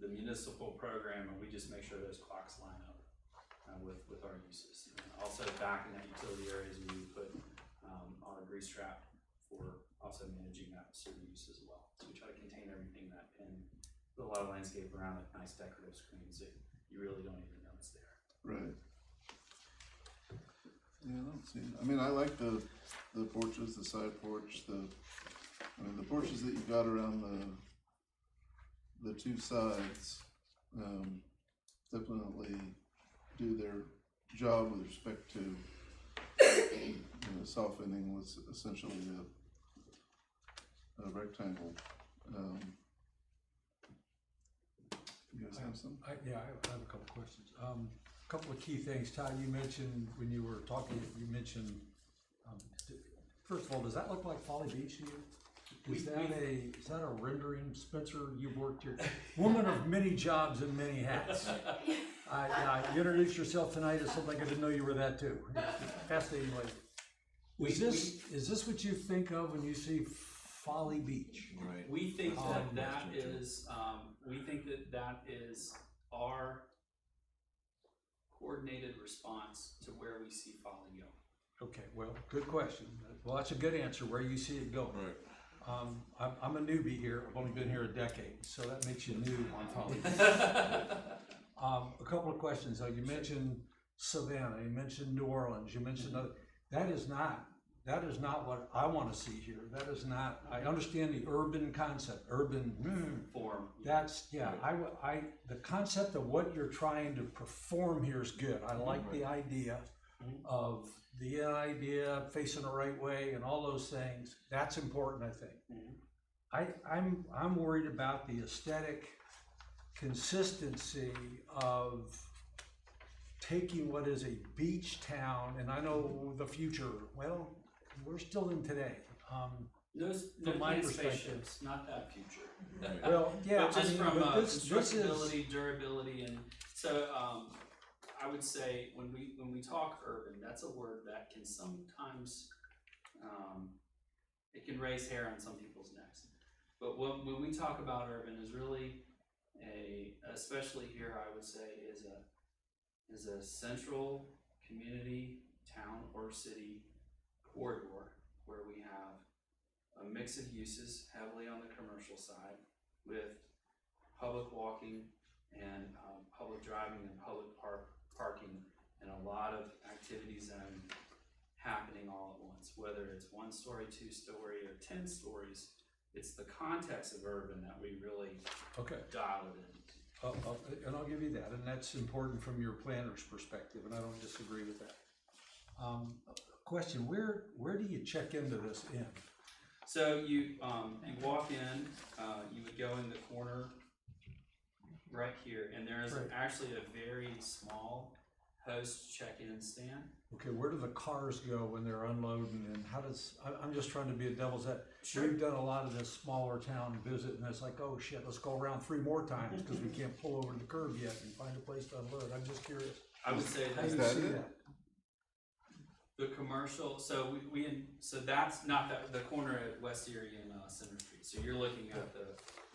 municipal program, and we just make sure those clocks line up with our uses. And also back in that utility areas, we would put our grease trap for also managing that certain use as well. So we try to contain everything that, and put a lot of landscape around it, nice decorative screens that you really don't even know it's there. Right. Yeah, I don't see it. I mean, I like the porches, the side porch, the porches that you got around the two sides, definitely do their job with respect to, you know, softening was essentially a rectangle. You guys have some? I have a couple questions. A couple of key things. Todd, you mentioned when you were talking, first of all, does that look like Folly Beach to you? Is that a rendering? Spencer, you've worked here. Woman of many jobs and many hats. You introduced yourself tonight as something I didn't know you were that too. Fascinating lady. Is this what you think of when you see Folly Beach? Right. We think that is our coordinated response to where we see Folly going. Okay, well, good question. Well, that's a good answer, where you see it going. Right. I'm a newbie here. I've only been here a decade, so that makes you new on Folly Beach. A couple of questions though. You mentioned Savannah, you mentioned New Orleans, you mentioned other, that is not what I want to see here. That is not, I understand the urban concept, Form. That's, the concept of what you're trying to perform here is good. I like the idea of the idea facing the right way and all those things. That's important, I think. I'm worried about the aesthetic consistency of taking what is a beach town, and I know the future, well, we're still in today. No From my spaceships, not that future. Well, yeah, but just from constructability, durability, and so I would say when we talk urban, that's a word that can sometimes it can raise hair on some people's necks. But when we talk about urban, is really especially here, I would say, is a central community, town or city corridor where we have a mix of uses heavily on the commercial side with public walking and public driving and public parking, and a lot of activity zone happening all at once, whether it's 1 story, 2 story, or 10 stories. It's the context of urban that we really Okay. dial it in. And I'll give you that, and that's important from your planner's perspective, and I don't disagree with that. Question, where do you check into this inn? So you walk in, you would go in the corner right here, and there is Right. actually a very small host check-in stand. Okay, where do the cars go when they're unloading, and how does, I'm just trying to be a devil's advocate. Sure. We've done a lot of this smaller town visit, and it's like, oh shit, let's go around 3 more times, because we can't pull over to the curb yet and find a place to unload. I'm just curious. I would say How that do you that see it? that? the commercial, so so that's not the corner at West Erie and Center Street. So you're looking at the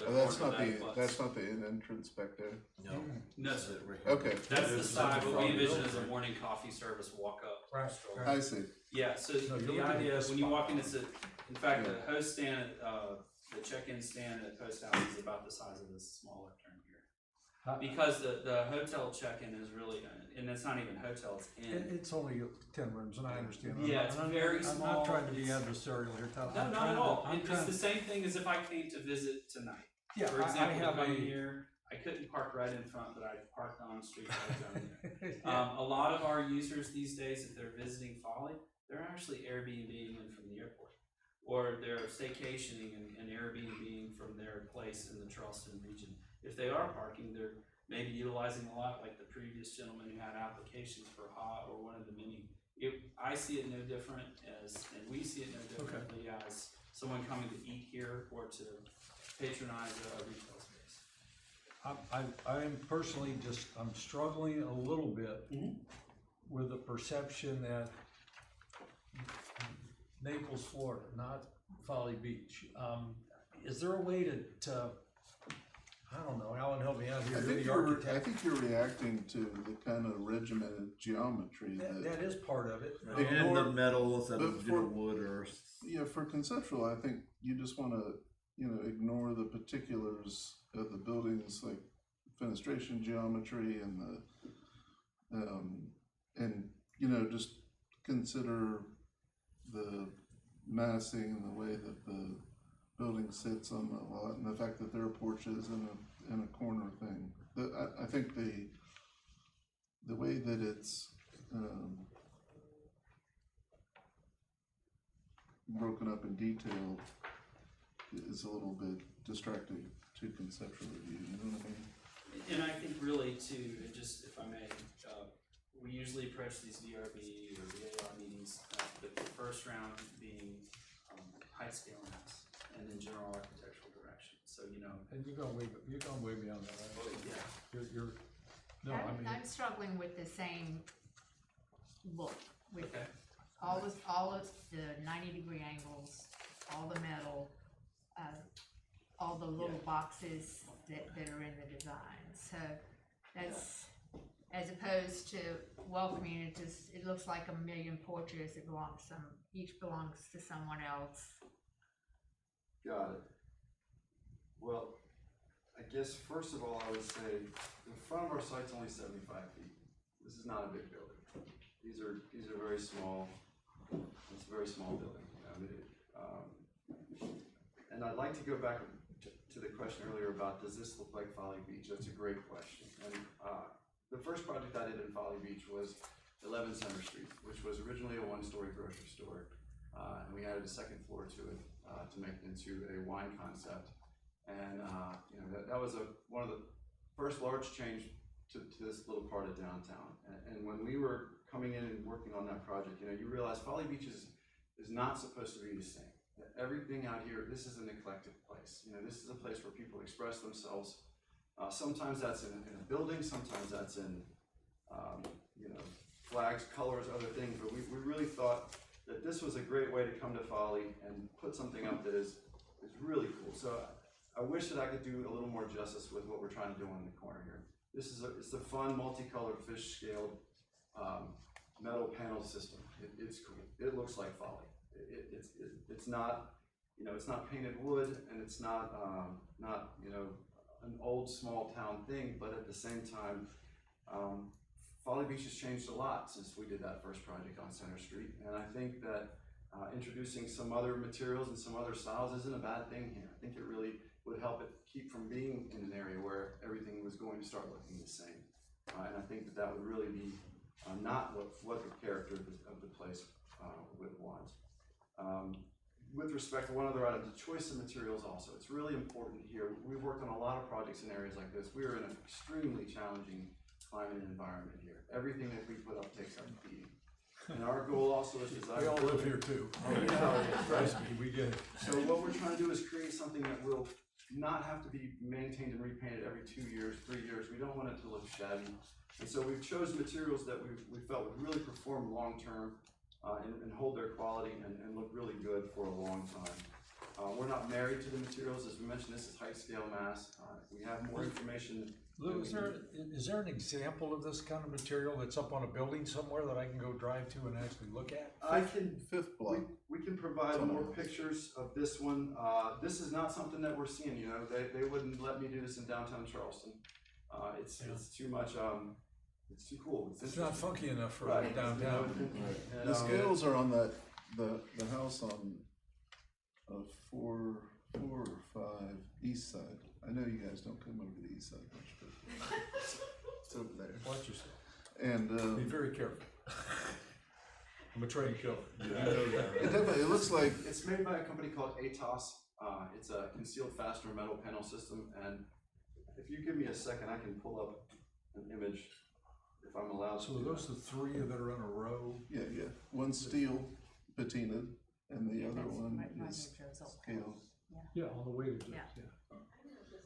Oh, that's corner not that the, butts- that's not the inn entrance back there. No. No, That's sir. it right here. Okay, That's the That's side, the what we front envision building. as a morning coffee service walk up. Right, stroll. right. I see. Yeah, so No, you're the looking at idea this is when you spot. walk in, in fact, the host stand, the check-in stand at Post House is about the size of this smaller turn here. Because the hotel check-in is really, and it's not even hotel, it's inn. It's only 10 rooms, and I understand. Yeah, it's very I'm small. not trying to be It's- adversarial here, Tom. No, I'm not trying at to- all. I'm It's trying the to- same thing as if I came to visit tonight. Yeah, For I example, to have come a, here, I couldn't park right in front, but I parked on the street right down there. yeah. A lot of our users these days, if they're visiting Folly, they're actually Airbnb-ing in from the airport. Or they're staycationing and Airbnb-ing from their place in the Charleston region. If they are parking, they're maybe utilizing a lot like the previous gentleman who had applications for HA or one of the many. I see it no different and we see it no differently as someone coming to eat here or to patronize a retail space. I am personally I'm struggling a little bit with the perception that Naples, Florida, not Folly Beach. Is there a way to I don't know, Alan, help me out here, you're the I architect. think you're reacting to the kind of regimented geometry That is part of it. And the Ignore- metal instead but of for- wood or. yeah, for conceptual, I think you just wanna, ignore the particulars of the buildings, like fenestration geometry and just consider the massing and the way that the building sits on the lot and the fact that there are porches and a corner thing. I think the way that it's, broken up in detail is a little bit distracting to conceptual review, you know what I mean? And I think really too, just if I may, we usually approach these VRB or VAR meetings, the first round being height scale maps and then general architectural direction. So, And you're gonna wave me on that, right? yeah. You're, no, I mean. I'm struggling with the same look, with Okay. all of the 90-degree angles, all the metal, all the little boxes that are in the design. So that's, as opposed to welcoming, it looks like a million porches that each belongs to someone else. Got it. Well, I guess first of all, I would say the front of our site's only 75 feet. This is not a big building. These are very small. It's a very small building. And I'd like to go back to the question earlier about does this look like Folly Beach? That's a great question. And the first project I did in Folly Beach was 11 Center Street, which was originally a one-story grocery store. And we added a second floor to it to make it into a wine concept. And that was one of the first large change to this little part of downtown. And when we were coming in and working on that project, you realize Folly Beach is not supposed to be the same. Everything out here, this is an eclectic place. This is a place where people express themselves. Sometimes that's in a building, sometimes that's in flags, colors, other things. But we really thought that this was a great way to come to Folly and put something up that is really cool. So I wish that I could do a little more justice with what we're trying to do on the corner here. It's a fun, multicolored, fish-scaled metal panel system. It's cool. It looks like Folly. It's not, it's not painted wood, and it's not an old small town thing, but at the same time, Folly Beach has changed a lot since we did that first project on Center Street, and I think that introducing some other materials and some other styles isn't a bad thing here. I think it really would help it keep from being in an area where everything was going to start looking the same. And I think that that would really be not what the character of the place would want. With respect to one other item, the choice of materials also, it's really important here. We've worked on a lot of projects in areas like this. We are in an extremely challenging climate and environment here. Everything that we put up takes up beating. And our goal also is design. We all live here too. Trust me, we get it. So what we're trying to do is create something that will not have to be maintained and repainted every 2 years, 3 years. We don't want it to look shabby. And so we've chosen materials that we felt would really perform long-term and hold their quality and look really good for a long time. We're not married to the materials. As we mentioned, this is height scale mass. We have more information. Lou, is there an example of this kind of material that's up on a building somewhere that I can go drive to and actually look at? I can, Fifth block. we can provide more pictures of this one. This is not something that we're seeing, you know, they wouldn't let me do this in downtown Charleston. It's too much, it's too cool. It's not funky enough for Right. downtown. The scales are on that, the house on 4 or 5 east side. I know you guys don't come over to the east side much, but it's over there. Watch yourself. And Be very careful. I'm a trained killer. it looks like It's made by a company called ATOS. It's a concealed fastener metal panel system, and if you give me a second, I can pull up an image if I'm allowed to. So are those the 3 that are in a row? yeah. One's steel patinaed, and the other one is scaled. Yeah, on the way to this, Yeah. yeah.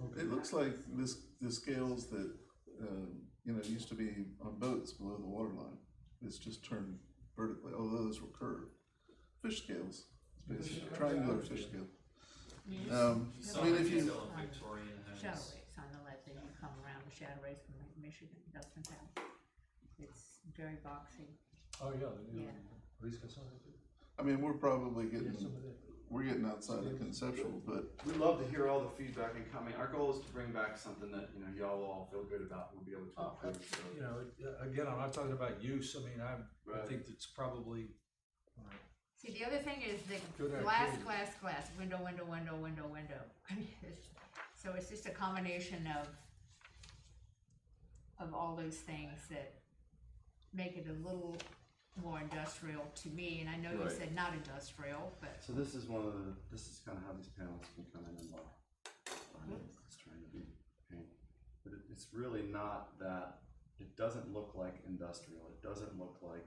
Okay. It looks like the scales that used to be on boats below the water line. It's just turned vertically, although those were curved. Fish scales, it's basically triangular fish scale. I mean, if you Victorian Shadow homes. race on the left, as you come around the shadow race from Michigan, Dustin Town. It's very boxy. Oh, yeah, they do. Yeah. Police got some of that too. I mean, we're probably Yeah, getting some of that. we're getting outside of conceptual, but We'd love to hear all the feedback and comment. Our goal is to bring back something that, you know, y'all will all feel good about and we'll be able to improve. So, You know, again, I'm not talking about use, I mean, I Right. think it's probably, See, the other thing is the Good glass, activity. window. I mean, so it's just a combination of all those things that make it a little more industrial to me, and I know you Right. said not industrial, but So this is this is kind of how these panels can come in and look. It's trying to be paint, but it's really not that, it doesn't look like industrial. It doesn't look like,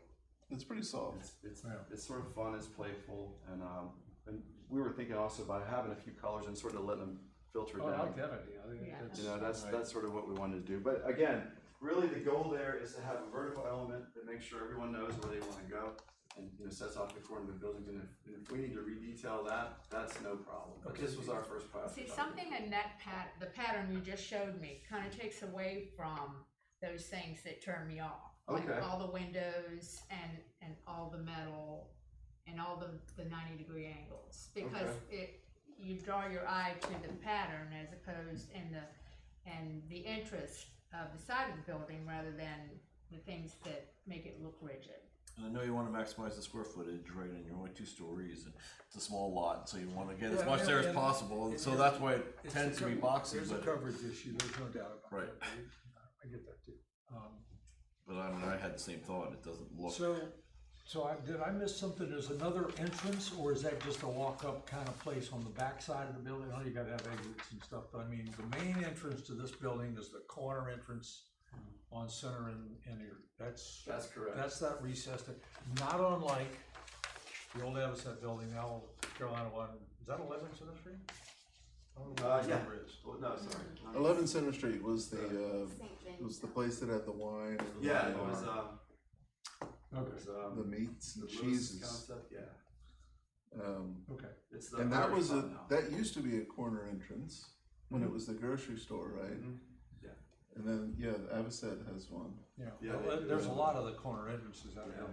it's pretty soft. Yeah. it's sort of fun, it's playful, and we were thinking also about having a few colors and sort of letting them filter oh, I down. like that idea, I think Yeah. that's. You know, that's right. sort of what we wanted to do. But again, really the goal there is to have a vertical element that makes sure everyone knows where they want to go and, you know, sets off the corner of the buildings. And if we need to redetail that, that's no problem. But this was our first project. see, something in that the pattern you just showed me kind of takes away from those things that turn me off. Like Okay. all the windows and all the metal and all the 90-degree angles. Because you draw your eye to the pattern as opposed and the interest of the side of the building rather than the things that make it look rigid. And I know you wanna maximize the square footage, right, and you're only 2 stories, and it's a small lot, so you wanna get as Yeah, much there as and- possible, and so and- that's why it It's tends the to be boxy, There's a but, coverage issue, there's no doubt about Right. that. I get that too. but I mean, I had the same thought, it doesn't look. So did I miss something? There's another entrance, or is that just a walk-up kind of place on the back side of the building? I know you gotta have exits and stuff, but I mean, the main entrance to this building is the corner entrance on Center and here. That's correct. That's that recessed, not unlike the old Avocet building, now Carolina one. Is that 11 Center Street? I don't know what the Yeah. number is. Oh, no, sorry. 11 Center Street was the St. James. was the place that had the wine. And Yeah, the it was, Okay, the meats and the cheeses. concept, yeah. okay. It's the And that Irish was pub now. that used to be a corner entrance when it was the grocery store, right? Mhm. And then the Avocet has one. Yeah, Yeah, well, they do. there's a lot of the corner entrances out there.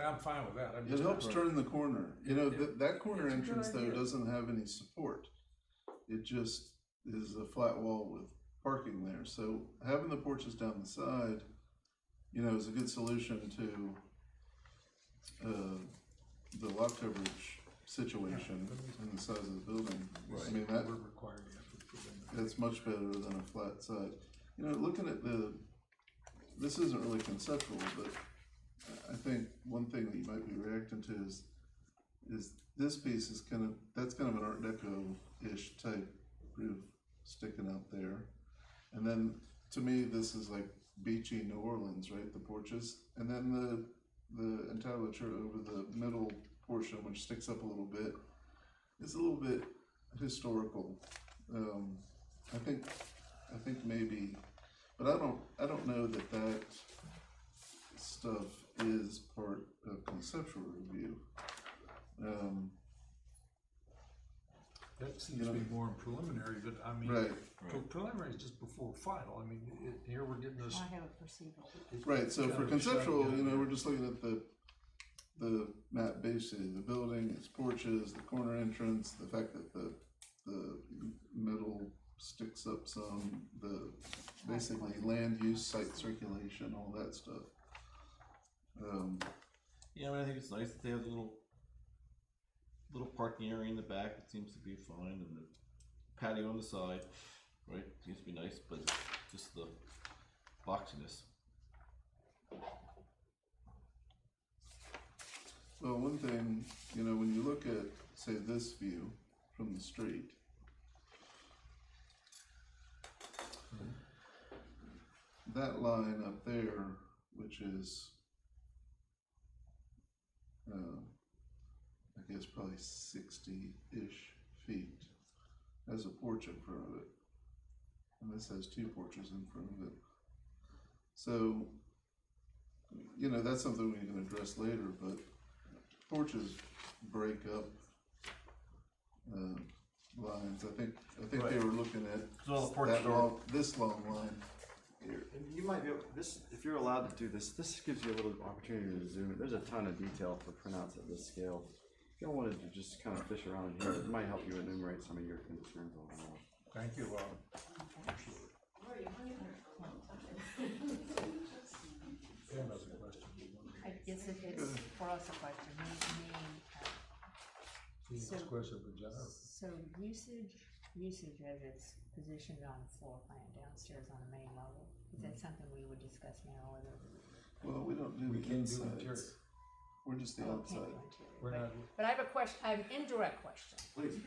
I'm fine with that. I'm It just- helps turn the corner. You know, that corner It's a good entrance though idea. doesn't have any support. It just is a flat wall with parking there. So having the porches down the side, you know, is a good solution to the lot coverage situation and the size of the building. I mean, that, We're required to have to put in. that's much better than a flat side. You know, looking at this isn't really conceptual, but I think one thing that you might be reacting to is this piece is that's kind of an Art Deco-ish type roof sticking out there. And then to me, this is like beachy New Orleans, right? The porches. And then the entablature over the middle portion, which sticks up a little bit, is a little bit historical. I think maybe, but I don't know that stuff is part of conceptual review. That seems to be more in preliminary, but I mean, Right. preliminary is just before final. I mean, here we're getting this. I have a procedural. Right, so for Shut conceptual, down. you know, we're just looking at the map basically, the building, its porches, the corner entrance, the fact that the middle sticks up some, the basically land use, site circulation, all that stuff. Yeah, I mean, I think it's nice that they have a little parking area in the back. It seems to be fine, and the patio on the side, right? Seems to be nice, but just the boxiness. Well, one thing, you know, when you look at, say, this view from the street, that line up there, which is, I guess probably 60-ish feet, has a porch in front of it. And this has two porches in front of it. So, you know, that's something we can address later, but porches break up lines. I think Right. they were looking at So the porches that long, this long line here. And you might be able, if you're allowed to do this gives you a little opportunity to zoom in. There's a ton of detail for printouts at this scale. If you wanted to just kind of fish around in here, it might help you enumerate some of your concerns overall. Thank you, Rob. Sam has a question. It's for us a question, This question for Jennifer. so usage as it's positioned on the floor plan downstairs on the main level, is that something we would discuss now, whether? Well, we don't do We the can't do insides. interior. We're just the Oh, can't outside. do interior, We're not, But I have a question, I have an indirect question, Please.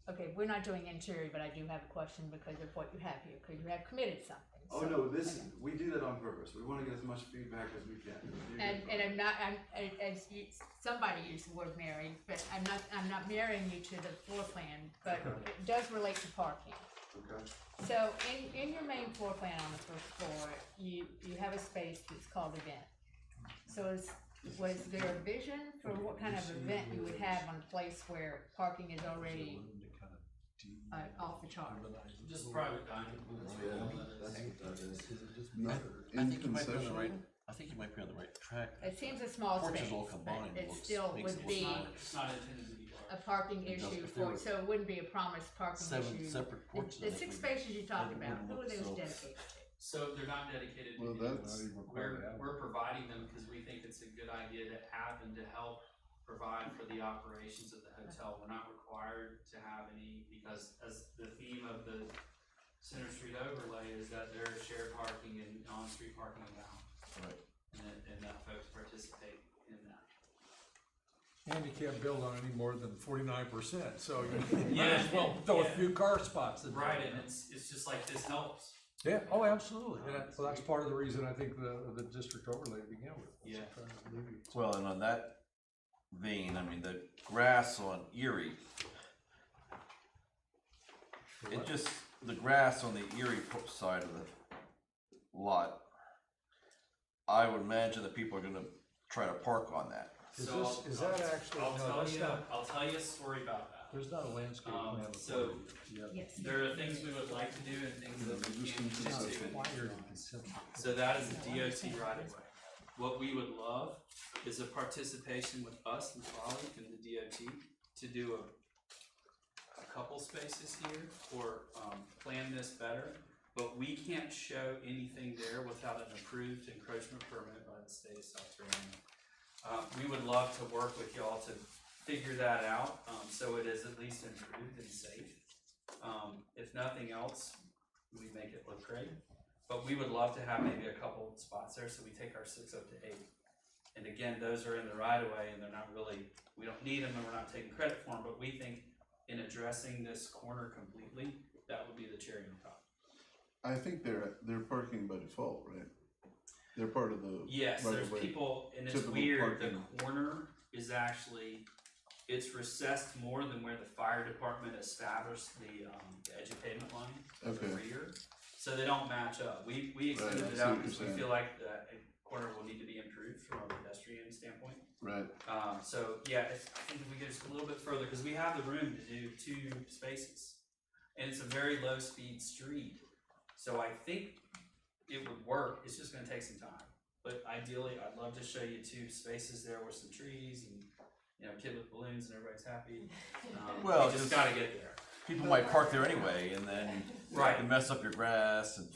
okay, we're not doing interior, but I do have a question because of what you have here, because you have committed something. Oh, so- no, we do that on purpose. We want to get as much feedback as we can. And I'm not, as you, somebody used the word married, but I'm not marrying you to the floor plan, but it does relate to parking. Okay. So in your main floor plan on the first floor, you have a space that's called event. So was there a vision for what kind of event you would have on a place where parking is already off the chart? Just private dining. That's what that is. In conceptual, I think you might be on the right track. It seems a small space, Porches all but combined it looks- still makes would it look be nice. It's not intended to be a large. parking It does, issue if there for, were so it wouldn't be a promised parking 7 issue. separate porches. The 6 spaces you talked it about, wouldn't who are look those so- dedicated to? So they're not dedicated. well, to that's, We're providing them because we think it's a good idea to have and to help provide for the operations of the hotel. We're not required to have any, because as the theme of the Center Street overlay is that there is shared parking and on-street parking abound. Right. And that folks participate in that. and you can't build on any more than 49%, so you Yeah. might as well throw a Yeah. few car spots in there. Right, and it's just like this helps. Yeah, oh, absolutely, and well, that's part of the reason I think the district overlay to begin with. was Yeah. trying to alleviate- Well, and on that vein, I mean, the grass on Erie, it just, the grass on the Erie side of the lot, I would imagine that people are gonna try to park on that. Is So this, is that actually, no, that's not, I'll tell you a story about that. there's not a landscape plan. So- Yeah. Yes. There are things we would like to do and things that we can't It's not get to. required in conceptual. So that is a DOT right of way. What we would love is a participation with us and Folly and the DOT to do a couple spaces here or, plan this better, but we can't show anything there without an approved encroachment permit by the state of South Carolina. We would love to work with y'all to figure that out, so it is at least improved and safe. If nothing else, we make it look great, but we would love to have maybe a couple spots there, so we take our 6 up to 8. And again, those are in the right of way and they're not really, we don't need them and we're not taking credit for them, but we think in addressing this corner completely, that would be the cherry on top. I think they're parking by default, right? They're part of the Yes, right there's of way. people, and it's typical weird, the parking. corner is actually, it's recessed more than where the fire department established the edge of pavement line at the Okay. rear. So they don't match up. We Right, extended I it see out what because you're we saying. feel like the corner will need to be improved from a pedestrian standpoint. Right. So yeah, I think if we go just a little bit further, because we have the room to do 2 spaces. And it's a very low speed street. So I think it would work, it's just gonna take some time. But ideally, I'd love to show you 2 spaces there with some trees and, you know, kid with balloons and everybody's happy. Well, We just just- gotta get there. People might park there anyway, and then Right. you mess up your grass and.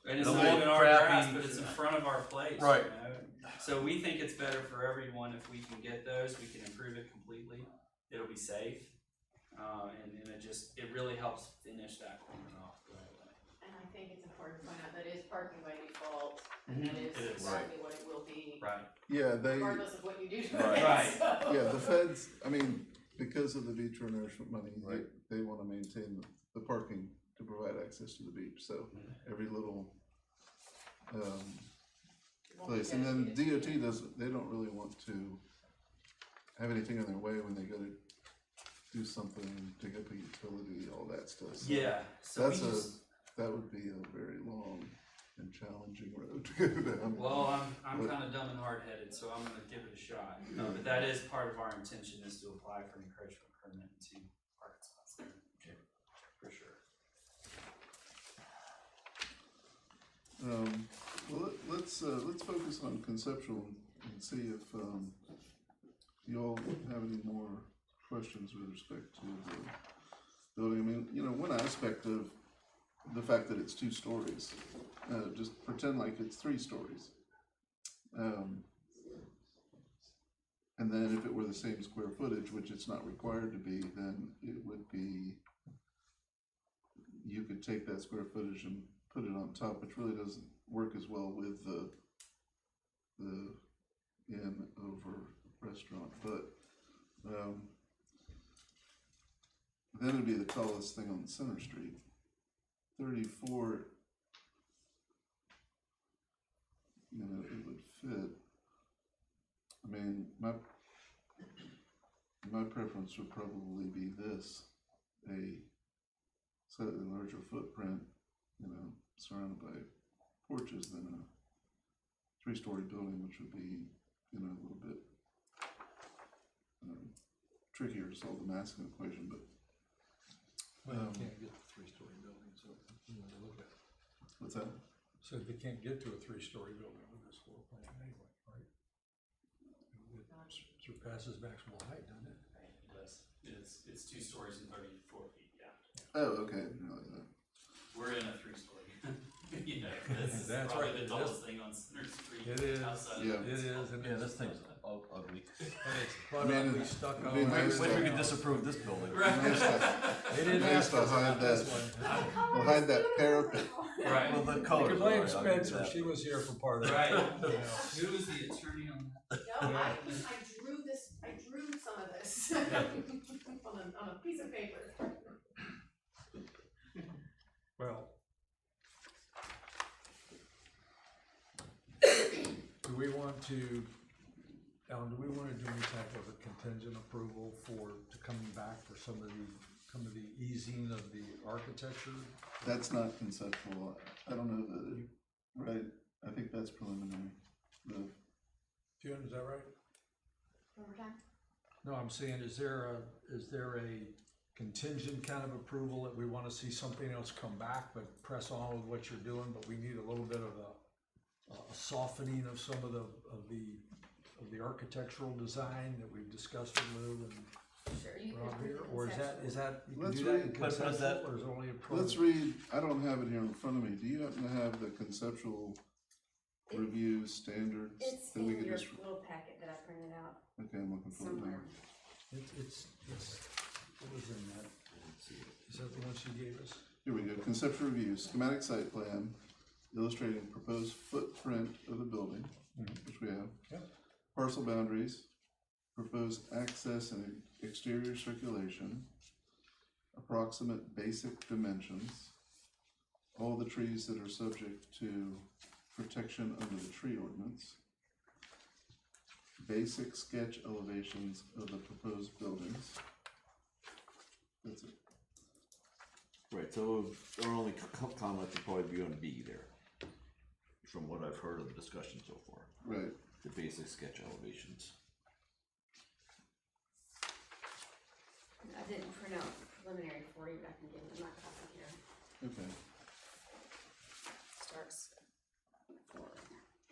And it's It'll not look even our crappy. grass, but it's in front of our place, Right. you know? So we think it's better for everyone if we can get those, we can improve it completely, it'll be safe. And it really helps finish that corner off the right way. And I think it's important to point out that is parking by default, and that is It is. exactly what it will be, Right. Yeah, regardless of what you do to it. Right. So- yeah, the feds, I mean, because of the beach renourishment money, Right. they wanna maintain the parking to provide access to the beach, so every little, It won't be place, and then dedicated to DOT doesn't, they don't really want to have anything in their way when they gotta do something, pick up a utility, all that stuff. So Yeah, so we That's just, that would be a very long and challenging road to go down. well, I'm But- kinda dumb and hard-headed, so I'm gonna give it a shot. But that is part of our intention is to apply for an encroachment permit to parking spots there. For sure. Well, let's focus on conceptual and see if, you all have any more questions with respect to the building. I mean, you know, one aspect of the fact that it's 2 stories, just pretend like it's 3 stories. And then if it were the same square footage, which it's not required to be, then it would be, you could take that square footage and put it on top, which really doesn't work as well with the inn over restaurant, but, then it'd be the tallest thing on Center Street. 34, you know, it would fit. I mean, my preference would probably be this, a slightly larger footprint, you know, surrounded by porches than a 3-story building, which would be, you know, a little bit trickier to solve the massing equation, but. Well, you can't get to 3-story buildings, so you want to look at it. What's that? So they can't get to a 3-story building with this floor plan anyway, right? It surpasses maximal height, doesn't it? Yes, it's 2 stories and 34 feet, yeah. Oh, okay, I didn't realize that. We're in a 3-story. You know, this is That's probably right, the it tallest thing on Center Street. It is. outside of Yeah. It is, and Yeah, it's, this thing's ugly. and it's probably stuck on. it'd be nice Wish we to- could disapprove this building. Right. Nice to- They didn't nice ask to us hide about this that. one. We'll hide that parapet. Right. Well, the You colors. can blame are right, I'll give you Spencer, that. she was here for part of it. Right. Yeah. Who was the attorney on that? No, I drew some of this on a piece of paper. Well. Do we want to, Alan, do we want to do any type of a contingent approval to coming back for some of the easing of the architecture? That's not conceptual. I don't know that it, right, I think that's preliminary. Fionn, is that right? One more time? No, I'm saying, is there a contingent kind of approval that we want to see something else come back, but press on with what you're doing, but we need a little bit of a softening of some of the architectural design that we've discussed with Lou and Sure, you could around approve here, the or is that, you can Let's do that in read- But does that- conceptual, or is it only a pro? Let's read, I don't have it here in front of me, do you happen to have the conceptual It- review standards? It's that we in could your just- little packet that I printed out Okay, I'm looking for it somewhere. now. It's, what was in that? Is that the one she gave us? Here we go, conceptual review, schematic site plan illustrating proposed footprint of the building, which we have. Yep. Parcel boundaries, proposed access and exterior circulation, approximate basic dimensions, all the trees that are subject to protection under the tree ordinance, basic sketch elevations of the proposed buildings. That's it. Right, so our only comment would probably be on B there, from what I've heard of the discussion so far, Right, the basic sketch elevations. I didn't print out preliminary for you, but I can give you my copy here. okay, Starts for,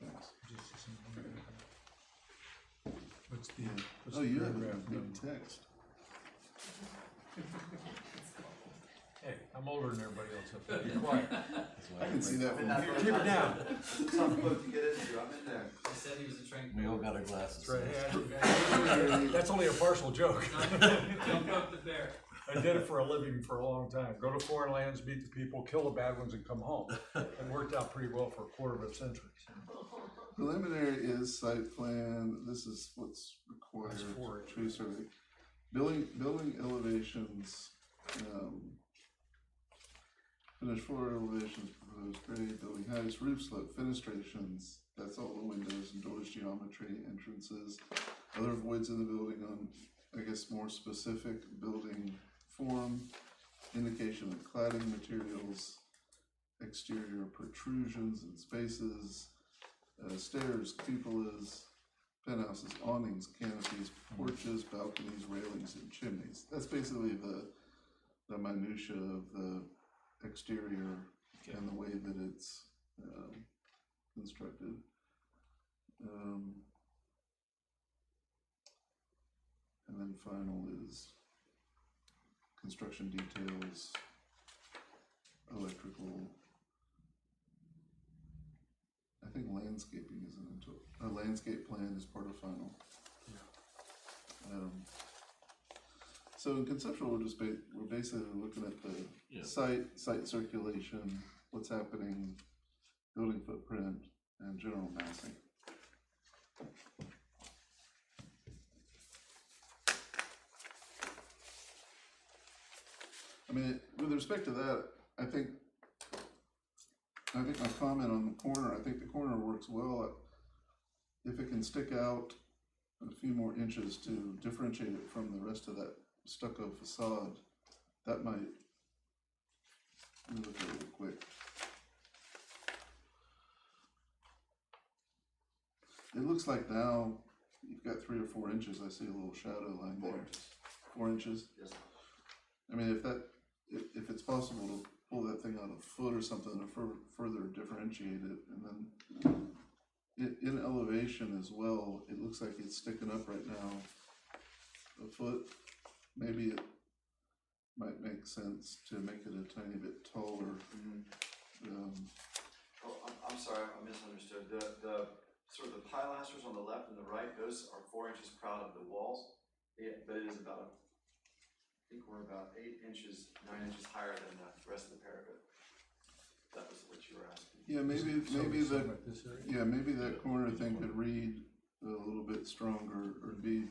thanks. Just the same one. What's the, what's Oh, the you have paragraph a big number? text. Hey, I'm older than everybody else up there, be quiet. I can see that from here. Keep it down. Tough book to get into, I'm in there. He said he was a trained. We all got our glasses. That's right, hey, that's only a partial joke. Don't go up the bear. I did it for a living for a long time. Go to foreign lands, meet the people, kill the bad ones, and come home. It worked out pretty well for a quarter of a century. Preliminary is site plan, this is what's required, That's for it. tree survey. Building elevations, finished floor elevations, proposed grade, building heights, roof slope, fenestrations, that's all the windows and doors, geometry, entrances. Other voids in the building on, I guess, more specific building form, indication of cladding materials, exterior protrusions and spaces, stairs, cupolas, penthouses, awnings, canopies, porches, balconies, railings, and chimneys. That's basically the minutia of the exterior and the way that it's constructed. And then final is construction details, electrical. I think landscaping isn't into it. A landscape plan is part of final. So in conceptual, we're basically looking at the site circulation, what's happening, building footprint, and general massing. I mean, with respect to that, I think my comment on the corner, I think the corner works well. If it can stick out a few more inches to differentiate it from the rest of that stucco facade, that might, let me look at it real quick. It looks like now you've got 3 or 4 inches. I see a little shadow line there. 4 inches. Yes. I mean, if it's possible to pull that thing out a foot or something to further differentiate it, and then in elevation as well, it looks like it's sticking up right now a foot. Maybe it might make sense to make it a tiny bit taller. Oh, I'm sorry, I misunderstood. The sort of the pilasters on the left and the right, those are 4 inches proud of the walls. Yeah, but it is about, I think we're about 8 inches, 9 inches higher than the rest of the parapet. That was what you were asking. Yeah, maybe Like this area? yeah, maybe that corner thing could read a little bit stronger or be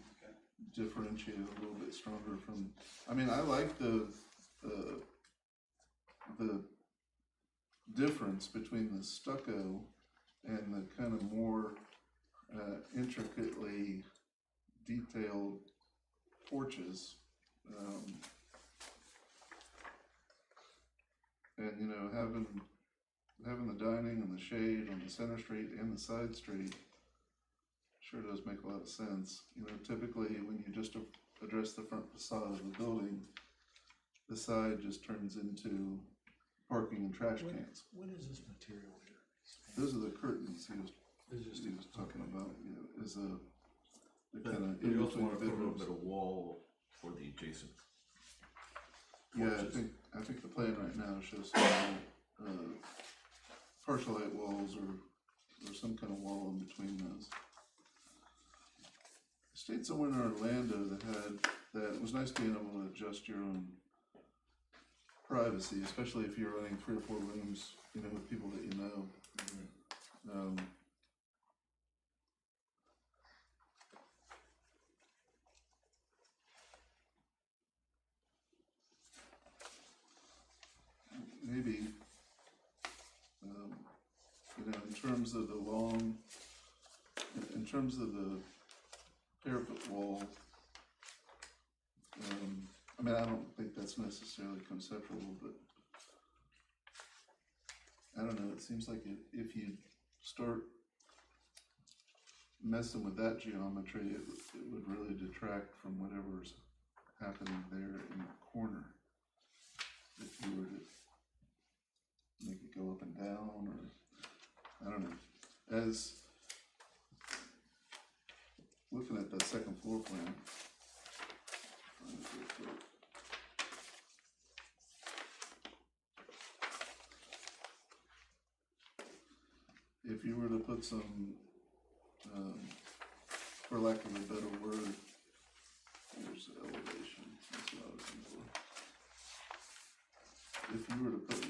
differentiated a little bit stronger from. I mean, I like the difference between the stucco and the kind of more intricately detailed porches. And you know, having the dining and the shade on the center street and the side street sure does make a lot of sense. You know, typically when you just address the front facade of the building, the side just turns into parking and trash cans. What is this material here? Those are the curtains he was talking about, you know, is the kind of in You also between wanna put a little bedrooms. bit of wall or the adjacent. Yeah, porches. I think the plan right now shows partial height walls or some kind of wall in between those. I stayed somewhere in Orlando that it was nice being able to adjust your own privacy, especially if you're running 3 or 4 rooms, with people that you know. Maybe, in terms of the parapet wall, I don't think that's necessarily conceptual, but I don't know, it seems like if you start messing with that geometry, it would really detract from whatever's happening there in the corner. If you were to make it go up and down, or, I don't know, as looking at the second floor plan. If you were to put some, for lack of a better word, here's the elevation, that's what I was looking for. If you were to put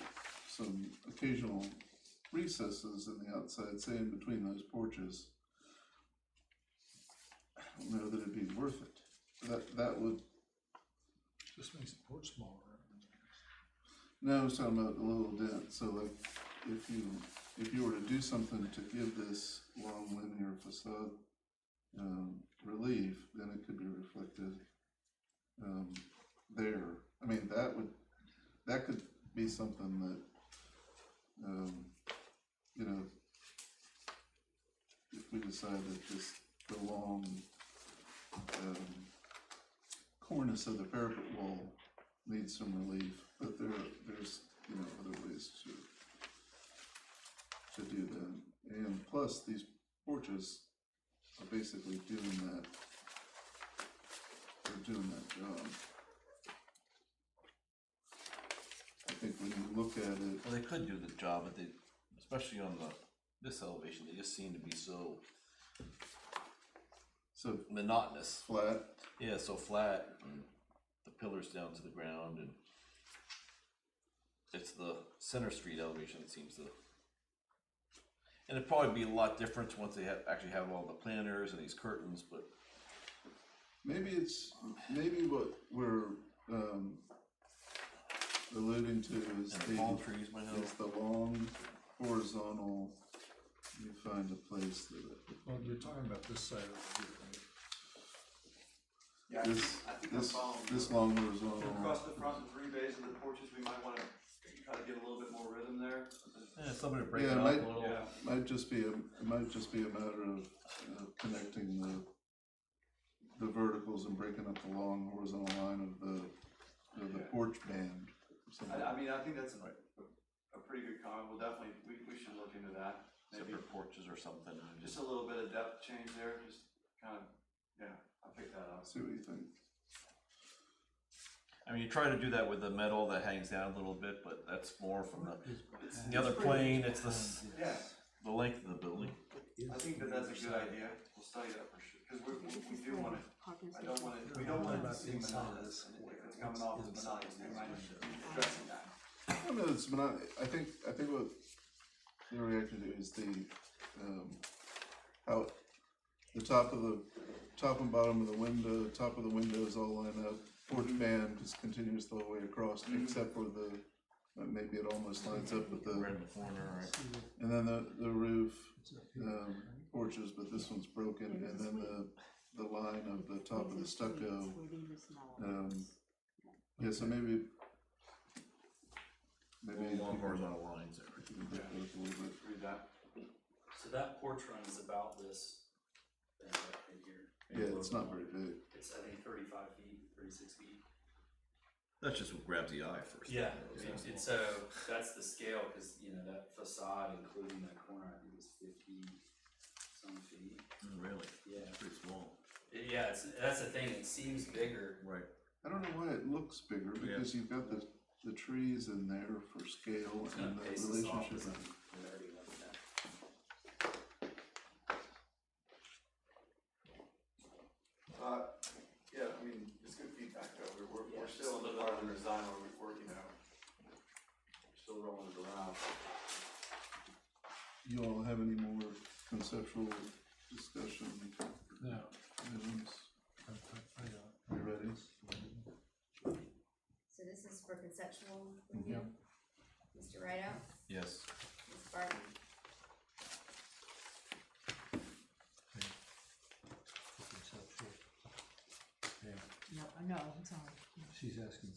some occasional recesses in the outside, say in between those porches, I don't know that it'd be worth it. That would. Just makes the porch smaller. No, I was talking about a little dent, so like, if you were to do something to give this long linear facade, relief, then it could be reflected, there. I mean, that could be something that, if we decide that the long, cornice of the parapet wall needs some relief, but there's other ways to do that. And plus, these porches are basically doing that. They're doing that job. I think when you look at it, Well, they could do the job, but especially on this elevation, they just seem to be so monotonous. Flat. Yeah, so flat, and the pillars down to the ground, and it's the Center Street elevation that seems to. And it'd probably be a lot different once they actually have all the planters and these curtains, but maybe what we're alluding to is and the palm trees might help. is the long horizontal. You find a place that Well, you're talking about this side over here, right? Yeah, I think I'm following. this long horizontal. Across the front and 3 bays of the porches, we might wanna try to get a little bit more rhythm there. Yeah, somebody to break Yeah, it it up might- a little. Yeah. It might just be a matter of connecting the verticals and breaking up the long horizontal line of the Yeah. porch band. Or something. I mean, I think that's a pretty good comment. We'll definitely, we should look into that. Maybe Separate porches or something. And just a little bit of depth change there, just kind of, yeah, I'll pick that up. See what you think. I mean, you try to do that with the metal that hangs down a little bit, but that's more from It's the other pretty- plane. It's Yeah, the length of the building. I think that's a good idea. We'll study that for sure, because we do want it, we don't want it to seem monotonous, and if it's coming off as monotonous, we might be addressing that. I don't know, it's I think what you're reacting to is how the top and bottom of the window, top of the windows all line up. Porch band just continues the whole way across, except for maybe it almost lines up with Right in the corner, right? and then the roof, porches, but this one's broken, and then the line of the top of the stucco. Yeah, so maybe Long horizontal lines there. we can break those a little bit. Read that. So that porch run is about this thing right here. Yeah, it's not very big. It's, I think, 35 feet, 36 feet. That's just what grabs the eye first. It's so, that's the scale, cause that facade, including that corner, I think is 50 some feet. Really? Yeah. It's pretty small. Yeah, that's the thing, it seems bigger, Right. I don't know why it looks bigger, because you've got the trees in there for scale It's and gonna the pace us off relationship. as I'm already looking at. Yeah, I mean, it's good feedback though, we're Yeah, still in the absolutely. part of the design where we're, you know, still rolling it around. You all have any more conceptual discussion No. items? You ready? So this is for conceptual review. Mr. Rideout, Yes. Ms. Barton, No, I'm sorry. She's asking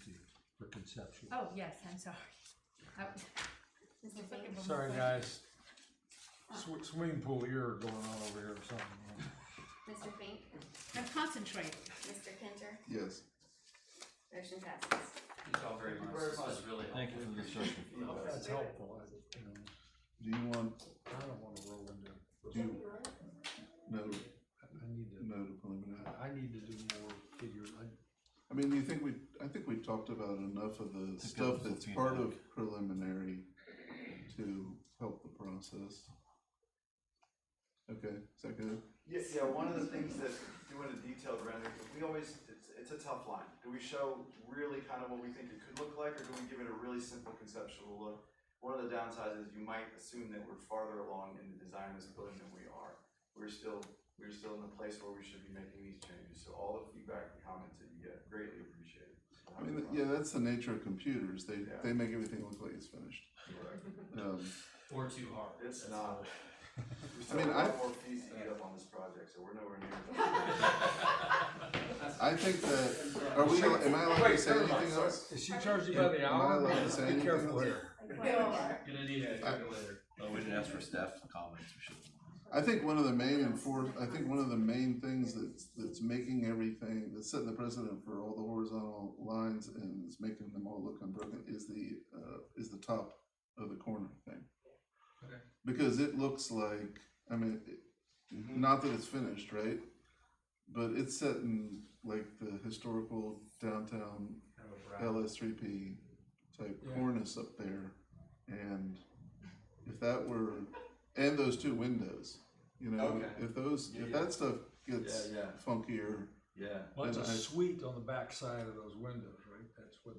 for conceptual. Oh, yes, I'm sorry. Mr. Fink, Sorry, guys. Swimming pool ear going on over here or something. Mr. Fink, I'm concentrating. Mr. Kinter, Yes. motion passes. Thank you all very much. This was really Thank you for the discussion. That's helpful. Do you want, I don't wanna roll into, do you, no, I need to, no to preliminary? I need to do more figures. I mean, I think we talked about enough of the To stuff go that's with part of feedback. preliminary to help the process. Okay, is that good? Yeah, one of the things that doing a detailed rendering, we always, it's a tough line. Do we show really kind of what we think it could look like, or do we give it a really simple conceptual look? One of the downsides is you might assume that we're farther along in the design of this building than we are. We're still in the place where we should be making these changes, so all the feedback and comments that you get, greatly appreciated. I mean, yeah, that's the nature of computers. They make everything look like it's finished. Or too hard. It's That's not. all. We still have a lot more fees to eat up on this project, so we're nowhere near done. I think that, are we, am I allowed to say anything else? Is she charging by the Am I hour? allowed to say Be anything careful else? here. Gonna need a calculator. Oh, we didn't ask for staff comments, we should. I think one of the main things that's making everything, that's setting the precedent for all the horizontal lines and is making them all look unbroken is the top of the corner thing. Okay. Because it looks like, I mean, not that it's finished, right? But it's set in like the historical downtown LS3P type Yeah. cornice up there. And if that were, and those two windows, you know, Okay. if that stuff gets Yeah. funkier, Yeah. Well, it's a Then I- suite on the back side of those windows, right? That's what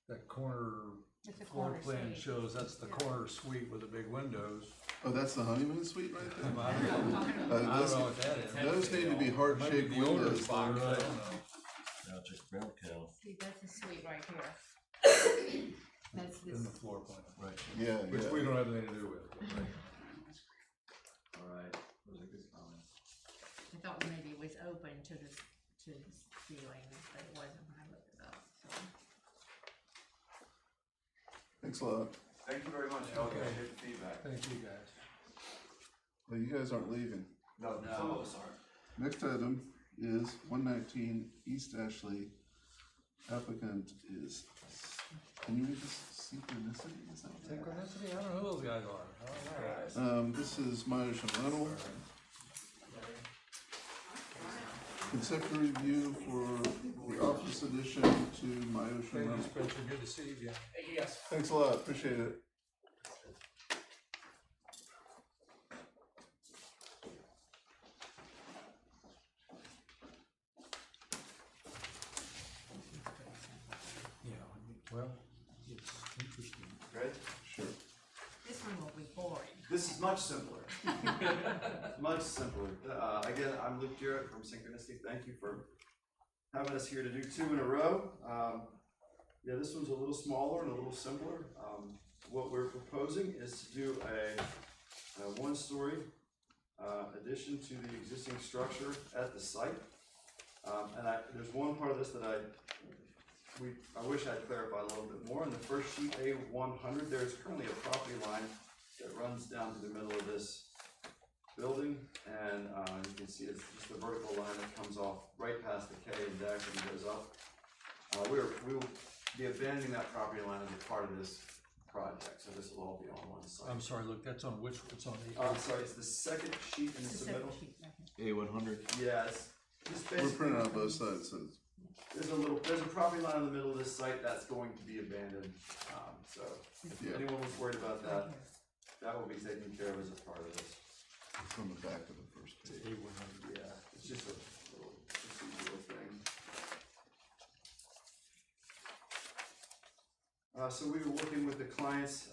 that corner It's a floor corner plan suite. shows. That's the Yeah. corner suite with the big windows. oh, that's the honeymoon suite right I there? don't know. I don't Those- know what that is. Those need to be Maybe heart-shaped the owner's windows. box, though. I don't know. Now just ground cow. See, that's a suite right here. That's In this, the floor plan, Right. Yeah, which we don't have anything to do with. Right? Alright, those are good comments. I thought maybe it was open to the ceiling, but it wasn't when I looked it up, so. Thanks a lot. Thank you very much, I Okay. appreciate the feedback. Thank you, guys. Well, you guys aren't leaving. No, some of us aren't. Next item is 119 East Ashley. Applicant is, can you read this? Synchronicity, is that what that is? Synchronicity? I don't know who those guys are. I don't know. This is Myers and Reynolds. Conceptual review for the office addition to My Ocean Thank you, Reynolds. Spencer. Good to see you again. Thanks a lot, appreciate it. Yeah, well, it's interesting. Ready? Sure. This one will be boring. This is much simpler. Much simpler. Again, I'm Luke Jarrett from Synchronicity. Thank you for having us here to do two in a row. Yeah, this one's a little smaller and a little simpler. What we're proposing is to do a one-story addition to the existing structure at the site. And there's one part of this that I wish I'd clarified a little bit more. In the first sheet, A100, there's currently a property line that runs down to the middle of this building, and you can see it's just a vertical line that comes off right past the K and deck and goes up. We will be abandoning that property line as a part of this project, so this will all be on one site. I'm sorry, look, that's on which, it's on the. Sorry, it's the second sheet in It's the a separate middle. sheet right here. A100. Yeah, it's just We're basically. printing out both sides, so there's a property line in the middle of this site that's going to be abandoned, so if Yeah. anyone was worried about that, that will be taken care of as a part of this. It's on the back of the first It's page. A100. Yeah, it's just a little procedural thing. So we were working with the clients,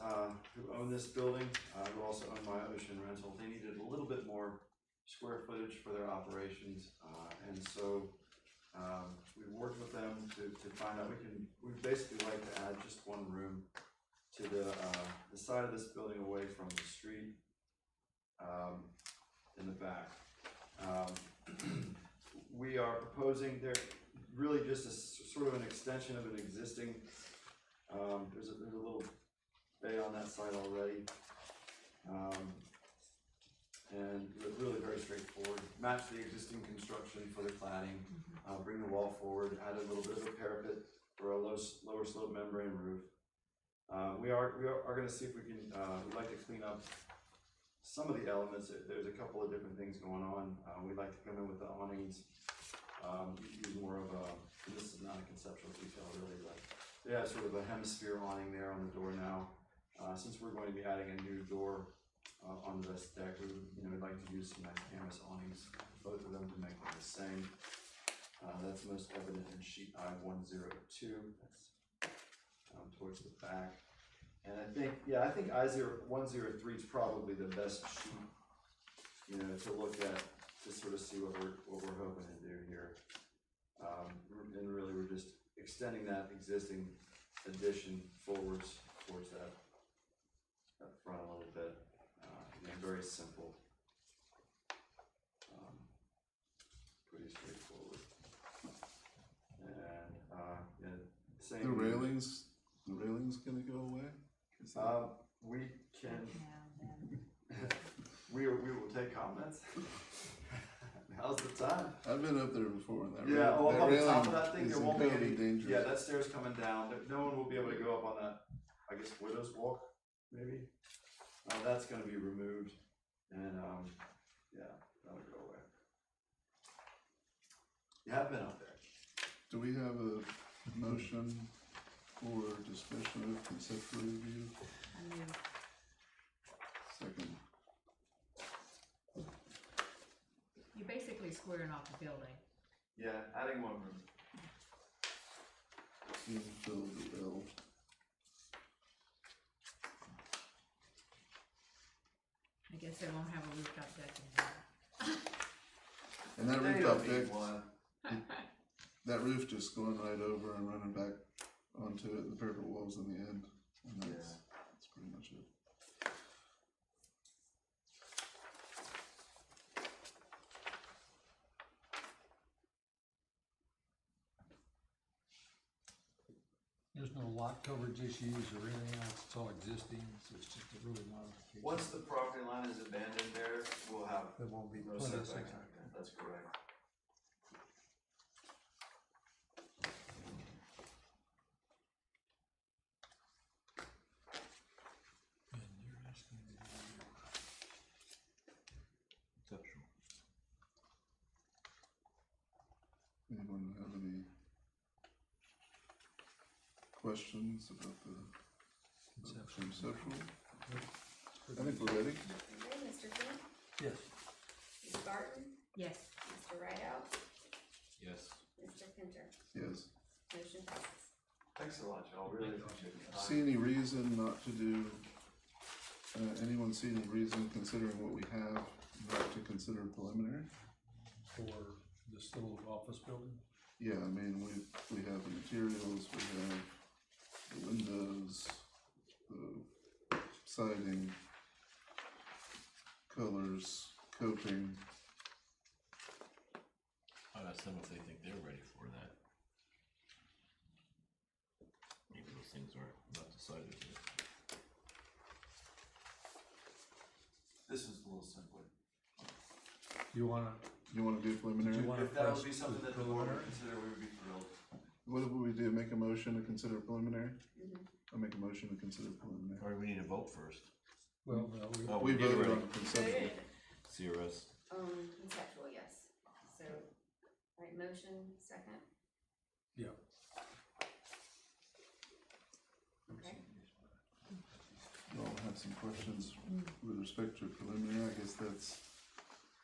who own this building, who also own my ocean rental. They needed a little bit more square footage for their operations, and so, we worked with them to find out, we basically like to add just one room to the side of this building away from the street, in the back. We are proposing, they're really just sort of an extension of an existing, there's a little bay on that side already. And really very straightforward, match the existing construction for the cladding, bring the wall forward, add a little bit of a parapet for a lower slope membrane roof. We are gonna see if we can, we'd like to clean up some of the elements. There's a couple of different things going on. We'd like to come in with the awnings, use more of a, and this is not a conceptual detail really, but they have sort of a hemisphere awning there on the door now. Since we're going to be adding a new door on this deck, we'd like to use some nice canvas awnings, both of them to make them the same. That's most evident in sheet I-102, that's towards the back. And I think I-103 is probably the best sheet, to look at, to sort of see what we're hoping to do here. And really we're just extending that existing addition forwards towards that front a little bit. Again, very simple, pretty straightforward. And same. The railings gonna go away? Is that- We can. We will take comments. Now's the time. I've been up there before and that. Yeah, rail- up on the top railing of that thing, is there won't be incredibly any. dangerous. Yeah, that stair's coming down. No one will be able to go up on that. I guess Widow's Walk, maybe. That's going to be removed, and that'll go away. You have been up there. Do we have a motion for discussion of conceptual review? Second. You're basically squaring off the building. Yeah, adding one room. Infill the L. I guess they won't have a rooftop deck anymore. And that They rooftop don't need deck, one. that roof just going right over and running back onto it, the parapet walls in the end, and that's pretty much it. There's no lot coverage issues or anything else, it's all existing, so it's just a really modification. Once the property line is abandoned there, we'll have There won't be no plenty of setbacks. setback. That's correct. And you're asking me to do Conceptual. Anyone have any questions about the conceptual? I think we're ready. Okay, Mr. Flynn, Yes. Ms. Barton, Yes. Mr. Rideout, Yes. Mr. Pinter, Yes. motion passes. Thanks a lot, y'all. Really appreciate your time. See any reason not to do, anyone see any reason, considering what we have, not to consider preliminary? For this little office building? Yeah, I mean, we have the materials, we have the windows, the siding, colors, coping. I'd ask them if they think they're ready for that. Maybe those things are not decided yet. This was a little simpler. You wanna, You wanna do preliminary? Did you want- If that would press be something the that the board would preliminary? consider, we would be thrilled. What would we do, make a motion to consider preliminary? Mhm. I'll make a motion to consider preliminary. Or we need to vote first. well, no, Oh, We did voted already. on conceptual. CRS. Conceptual, yes. So, alright, motion, second, questions with respect to preliminary? I guess that's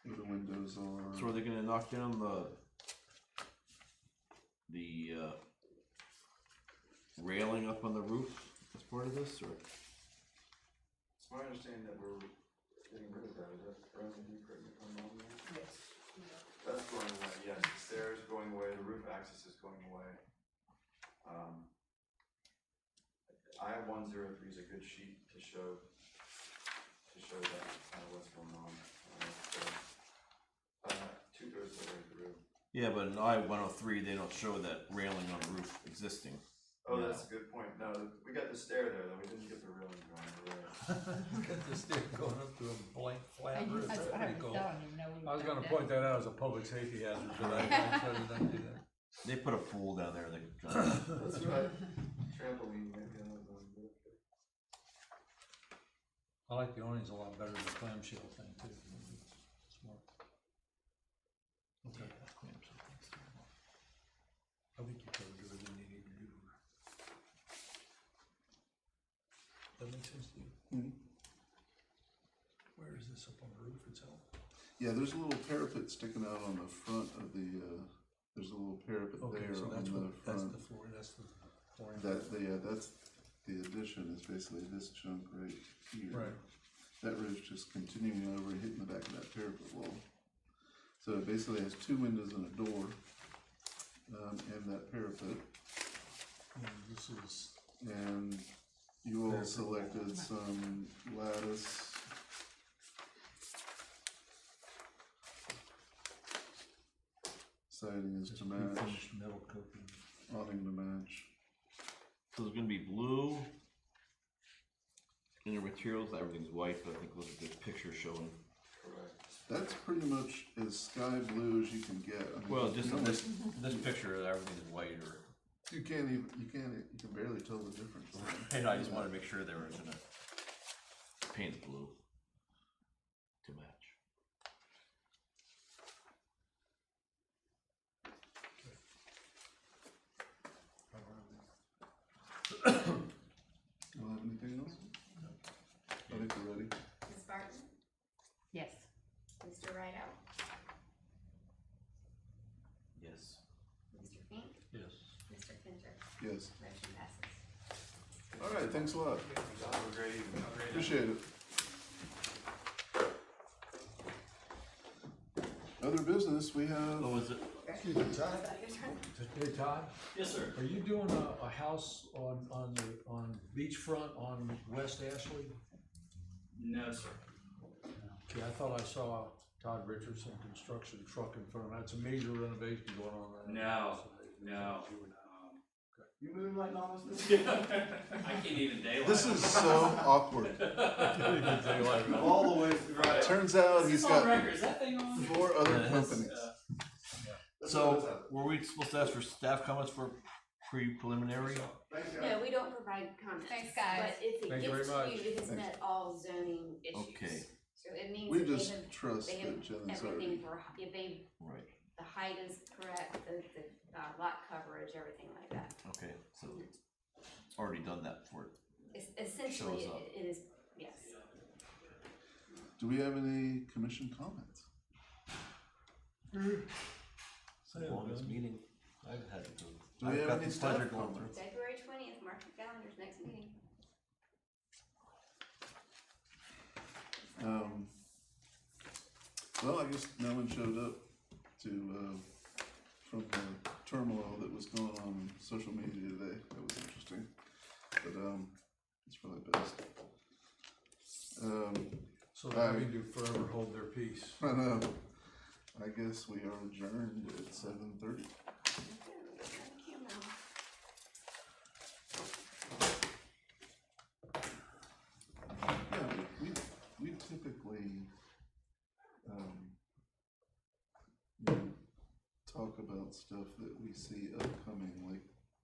where the windows are. So are they gonna knock down the railing up on the roof as part of this, or? It's my understanding that we're getting rid of that, is that correct? Can you correct me if I'm wrong there? Yes. That's going away, yes, the stairs are going away, the roof access is going away. I-103 is a good sheet to show that kind of what's going on. Two-thirds of the way through. Yeah, but in I-103, they don't show that railing on the roof existing. Oh, that's a good point. No, we got the stair there, though. We didn't get the railing going. Got the stair going up to a blank flat roof, that's I pretty cool. don't even know we I was were gonna done. point that out as a public safety hazard, but I showed you not do that. They put a pool down there, they could jump. That's right. Trampoline, maybe another one. I like the awnings a lot better than the clamshell thing too. Smart. Okay. I think you covered everything you need to do. That makes sense to you? Mhm. Where is this, up on the roof itself? Yeah, there's a little parapet sticking out on the front of the, there's a little parapet Okay, there so on that's the what, that's front. the floor, that's the flooring. That's the addition is basically this chunk right here. Right. That roof's just continuing over and hitting the back of that parapet wall. So it basically has two windows and a door, and that parapet. And this is, And you all Parapet selected wall. some lattice. Siding is this to match, pre-finished metal coating. awning to match. So there's gonna be blue inner materials, everything's white, but I think look at this picture showing. Correct. That's pretty much as sky blue as you can get. I mean, Well, you just know, in this picture, everything's white, or, you can barely tell the difference. and I just wanted to make sure they were gonna paint blue to match. You don't have anything else? I think we're ready. Ms. Barton, Yes. Mr. Rideout, Yes. Mr. Fink, Yes. Mr. Kincher, Yes. motion passes. All right, thanks a lot. Have a great evening. Appreciate it. Other business, we have, Oh, is it? Excuse me, Todd? Is that your turn? Hey, Todd, Yes, sir. are you doing a house on beachfront on West Ashley? No, sir. Okay, I thought I saw Todd Richardson construction truck in front of it. It's a major renovation going on there. No, no. You moving like normal? I can't even daylight. this is so awkward. All the way right. Turns out Is he's this on got record? Is that thing on? 4 other Yeah, it has, companies. So, were we supposed to ask for staff comments for pre-preliminary? Thanks, guys. No, we don't provide comments. Thanks, guys. But if it Thank you gets very to you, much. it has Thanks. met all zoning issues. Okay. So it means We that they just have, trust they have that Jen's everything already. for, if they, Right, the height is correct, the lot coverage, everything like that. okay, so already done that for it. It's essentially, Shows up. it is, yes. Do we have any commission comments? Longest meeting I've had to do. Do we I've have got any the staff pleasure going through. comments? February 20th, mark your calendars, next meeting. Well, I guess no one showed up to, from the turmoil that was going on in social media today. That was interesting, but, it's probably best. So they're having to forever hold their peace. I know. I guess we are adjourned at 7:30. Yeah, we typically, you know, talk about stuff that we see upcoming, like